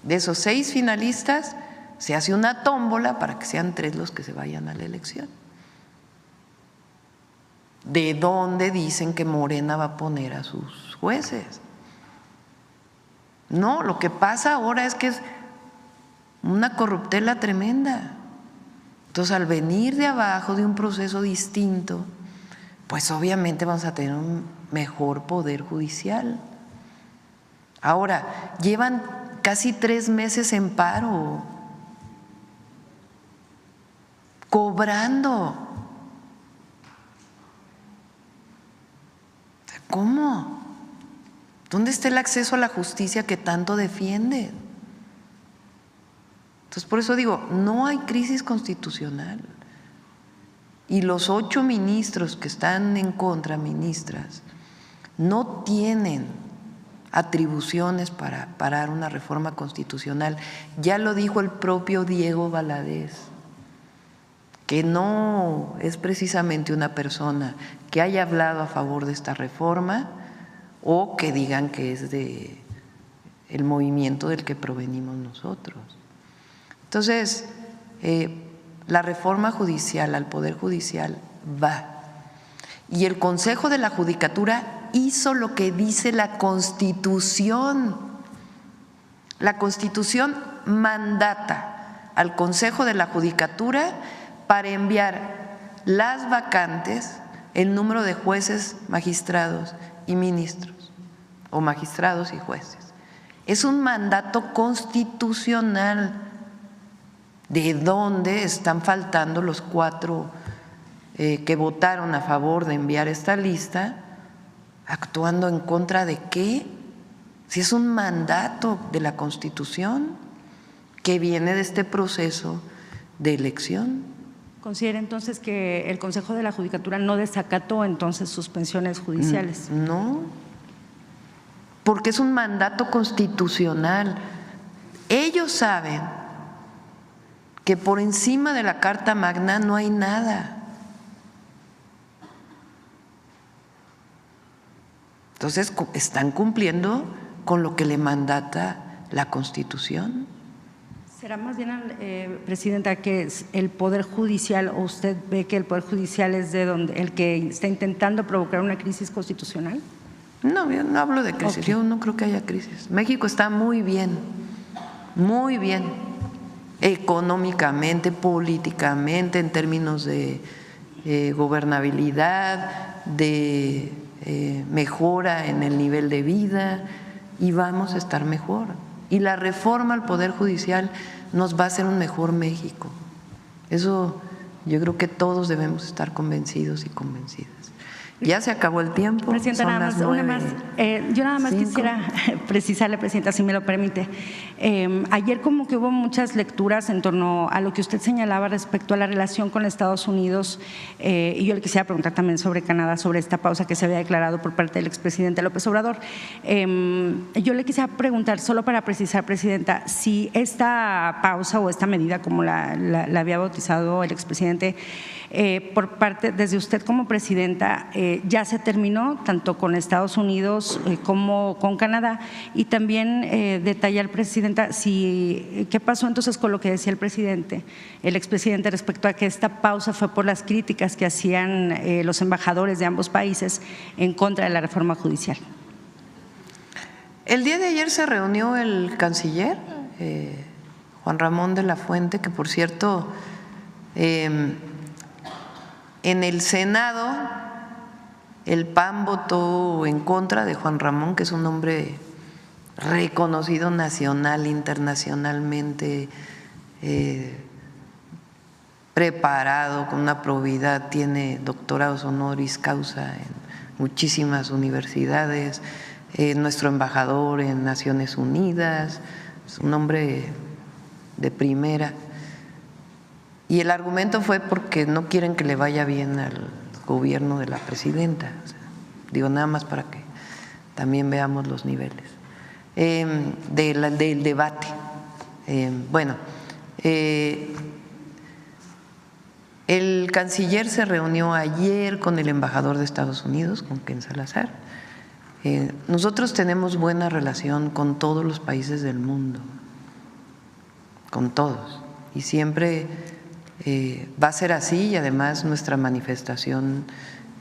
De esos 6 finalistas se hace una tómbola para que sean 3 los que se vayan a la elección. ¿De dónde dicen que Morena va a poner a sus jueces? No, lo que pasa ahora es que es una corruptela tremenda. Entonces, al venir de abajo de un proceso distinto, pues obviamente vamos a tener un mejor poder judicial. Ahora, llevan casi 3 meses en paro, cobrando. ¿Cómo? ¿Dónde está el acceso a la justicia que tanto defienden? Entonces, por eso digo, no hay crisis constitucional. Y los 8 ministros que están en contra, ministras, no tienen atribuciones para parar una reforma constitucional. Ya lo dijo el propio Diego Valadez, que no es precisamente una persona que haya hablado a favor de esta reforma o que digan que es de el movimiento del que provenimos nosotros. Entonces, la reforma judicial al Poder Judicial va. Y el Consejo de la Judicatura hizo lo que dice la Constitución. La Constitución mandata al Consejo de la Judicatura para enviar las vacantes, el número de jueces, magistrados y ministros, o magistrados y jueces. Es un mandato constitucional. ¿De dónde están faltando los 4 que votaron a favor de enviar esta lista? ¿Actuando en contra de qué? Si es un mandato de la Constitución que viene de este proceso de elección. ¿Considera entonces que el Consejo de la Judicatura no desacató entonces suspensiones judiciales? No, porque es un mandato constitucional. Ellos saben que por encima de la Carta Magna no hay nada. Entonces, están cumpliendo con lo que le mandata la Constitución. ¿Será más bien, Presidenta, que es el Poder Judicial, o usted ve que el Poder Judicial es el que está intentando provocar una crisis constitucional? No, yo no hablo de crisis, yo no creo que haya crisis. México está muy bien, muy bien. económicamente, políticamente, en términos de gobernabilidad, de mejora en el nivel de vida, y vamos a estar mejor. Y la reforma al Poder Judicial nos va a hacer un mejor México. Eso yo creo que todos debemos estar convencidos y convencidas. Ya se acabó el tiempo. Presidenta, son nada las más, una 9:05. más. Yo nada más quisiera precisarle, Presidenta, si me lo permite. Ayer como que hubo muchas lecturas en torno a lo que usted señalaba respecto a la relación con Estados Unidos, y yo le quisiera preguntar también sobre Canadá, sobre esta pausa que se había declarado por parte del expresidente López Obrador. Yo le quisiera preguntar, solo para precisar, Presidenta, si esta pausa o esta medida, como la había bautizado el expresidente, por parte, desde usted como presidenta, ya se terminó tanto con Estados Unidos como con Canadá, y también detallar, Presidenta, qué pasó entonces con lo que decía el expresidente respecto a que esta pausa fue por las críticas que hacían los embajadores de ambos países en contra de la reforma judicial. El día de ayer se reunió el canciller Juan Ramón de la Fuente, que por cierto en el Senado el PAN votó en contra de Juan Ramón, que es un hombre reconocido nacional, internacionalmente, preparado, con una probidad, tiene doctorados honoris causa en muchísimas universidades, nuestro embajador en Naciones Unidas, es un hombre de primera. Y el argumento fue porque no quieren que le vaya bien al gobierno de la presidenta. O sea, digo, nada más para que también veamos los niveles del debate. El canciller se reunió ayer con el embajador de Estados Unidos, con Ken Salazar. Nosotros tenemos buena relación con todos los países del mundo, con todos, y siempre va a ser así, y además nuestra manifestación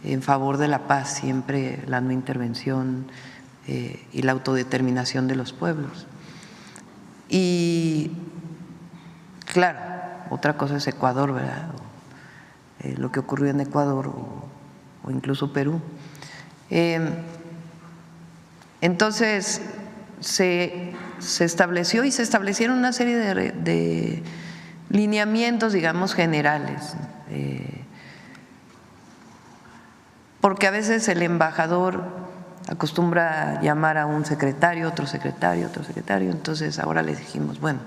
en favor de la paz, siempre la no intervención y la autodeterminación de los pueblos. Y claro, otra cosa es Ecuador, ¿verdad? Lo que ocurrió en Ecuador o incluso Perú. Entonces se estableció y se establecieron una serie de lineamientos, digamos, generales, porque a veces el embajador acostumbra llamar a un secretario, otro secretario, entonces ahora le dijimos, bueno,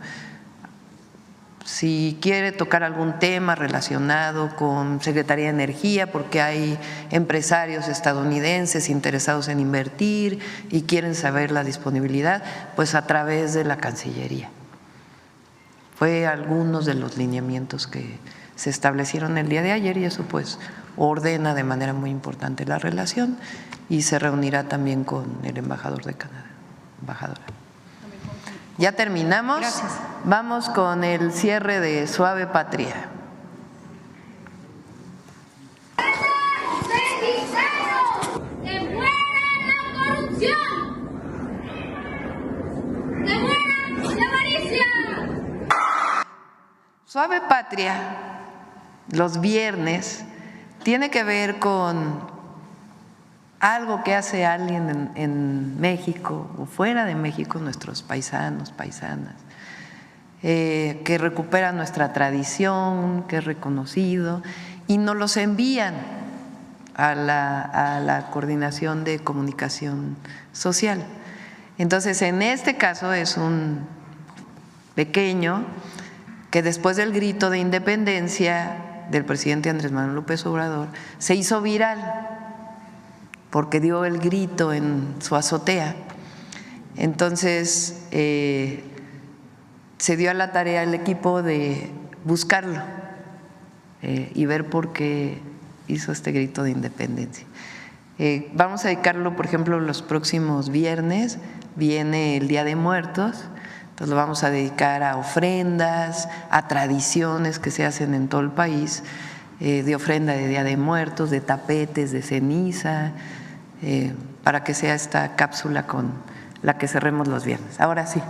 si quiere tocar algún tema relacionado con Secretaría de Energía, porque hay empresarios estadounidenses interesados en invertir y quieren saber la disponibilidad, pues a través de la Cancillería. Fue algunos de los lineamientos que se establecieron el día de ayer, y eso pues ordena de manera muy importante la relación, y se reunirá también con el embajador de Canadá. Embajadora. Ya terminamos. Gracias. Vamos con el cierre de Suave Patria. Suave Patria, los viernes, tiene que ver con algo que hace alguien en México o fuera de México, nuestros paisanos, paisanas, que recupera nuestra tradición, que es reconocido, y nos los envían a la Coordinación de Comunicación Social. Entonces, en este caso es un pequeño que después del grito de independencia del presidente Andrés Manuel López Obrador se hizo viral porque dio el grito en su azotea. Entonces se dio a la tarea el equipo de buscarlo y ver por qué hizo este grito de independencia. Vamos a dedicarlo, por ejemplo, los próximos viernes, viene el Día de Muertos. Entonces lo vamos a dedicar a ofrendas, a tradiciones que se hacen en todo el país, de ofrenda de Día de Muertos, de tapetes, de ceniza, para que sea esta cápsula con la que cerremos los viernes. Ahora sí.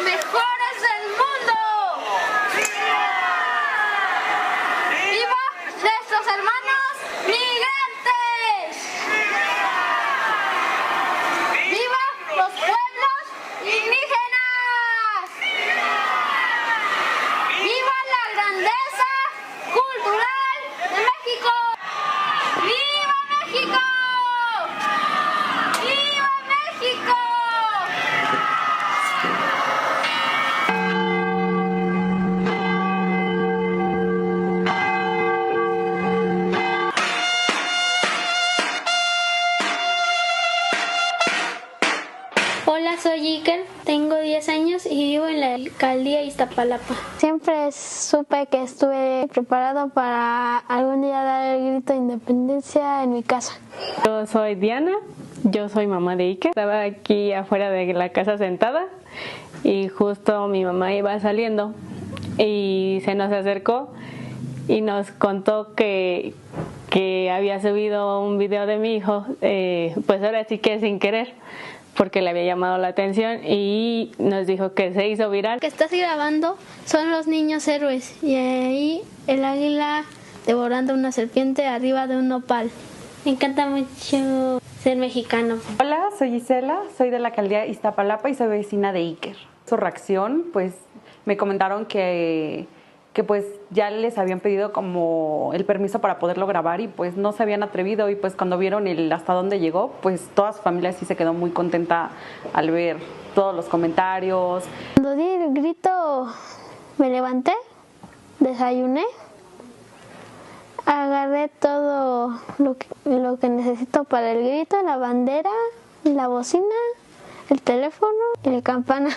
mejores del mundo. ¡Viva nuestros hermanos migrantes! ¡Viva los pueblos indígenas! ¡Viva la grandeza cultural de México! ¡Viva México! ¡Viva México! Hola, soy Iker, tengo 10 años y vivo en la alcaldía Iztapalapa. Siempre supe que estuve preparado para algún día dar el grito de independencia en mi casa. Yo soy Diana, yo soy mamá de Iker. Estaba aquí afuera de la casa sentada y justo mi mamá iba saliendo y se nos acercó y nos contó que había subido un video de mi hijo, pues ahora sí que sin querer, porque le había llamado la atención y nos dijo que se hizo viral. Lo que estás grabando son los niños héroes y ahí el águila devorando una serpiente arriba de un nopal. Me encanta mucho ser mexicano. Hola, soy Gisela, soy de la alcaldía Iztapalapa y soy vecina de Iker. Su reacción, pues me comentaron que pues ya les habían pedido como el permiso para poderlo grabar y pues no se habían atrevido y pues cuando vieron hasta dónde llegó, pues toda su familia sí se quedó muy contenta al ver todos los comentarios. Cuando di el grito me levanté, desayuné, agarré todo lo que necesito para el grito, la bandera, la bocina, el teléfono y la campana.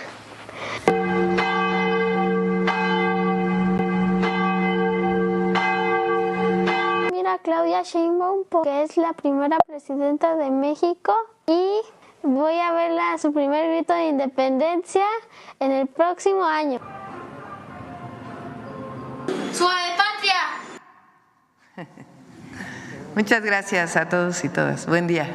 Mira, Claudia Sheinbaum, porque es la primera presidenta de México y voy a verla su primer grito de independencia en el próximo año. ¡Suave patria! Muchas gracias a todos y todas. Buen día.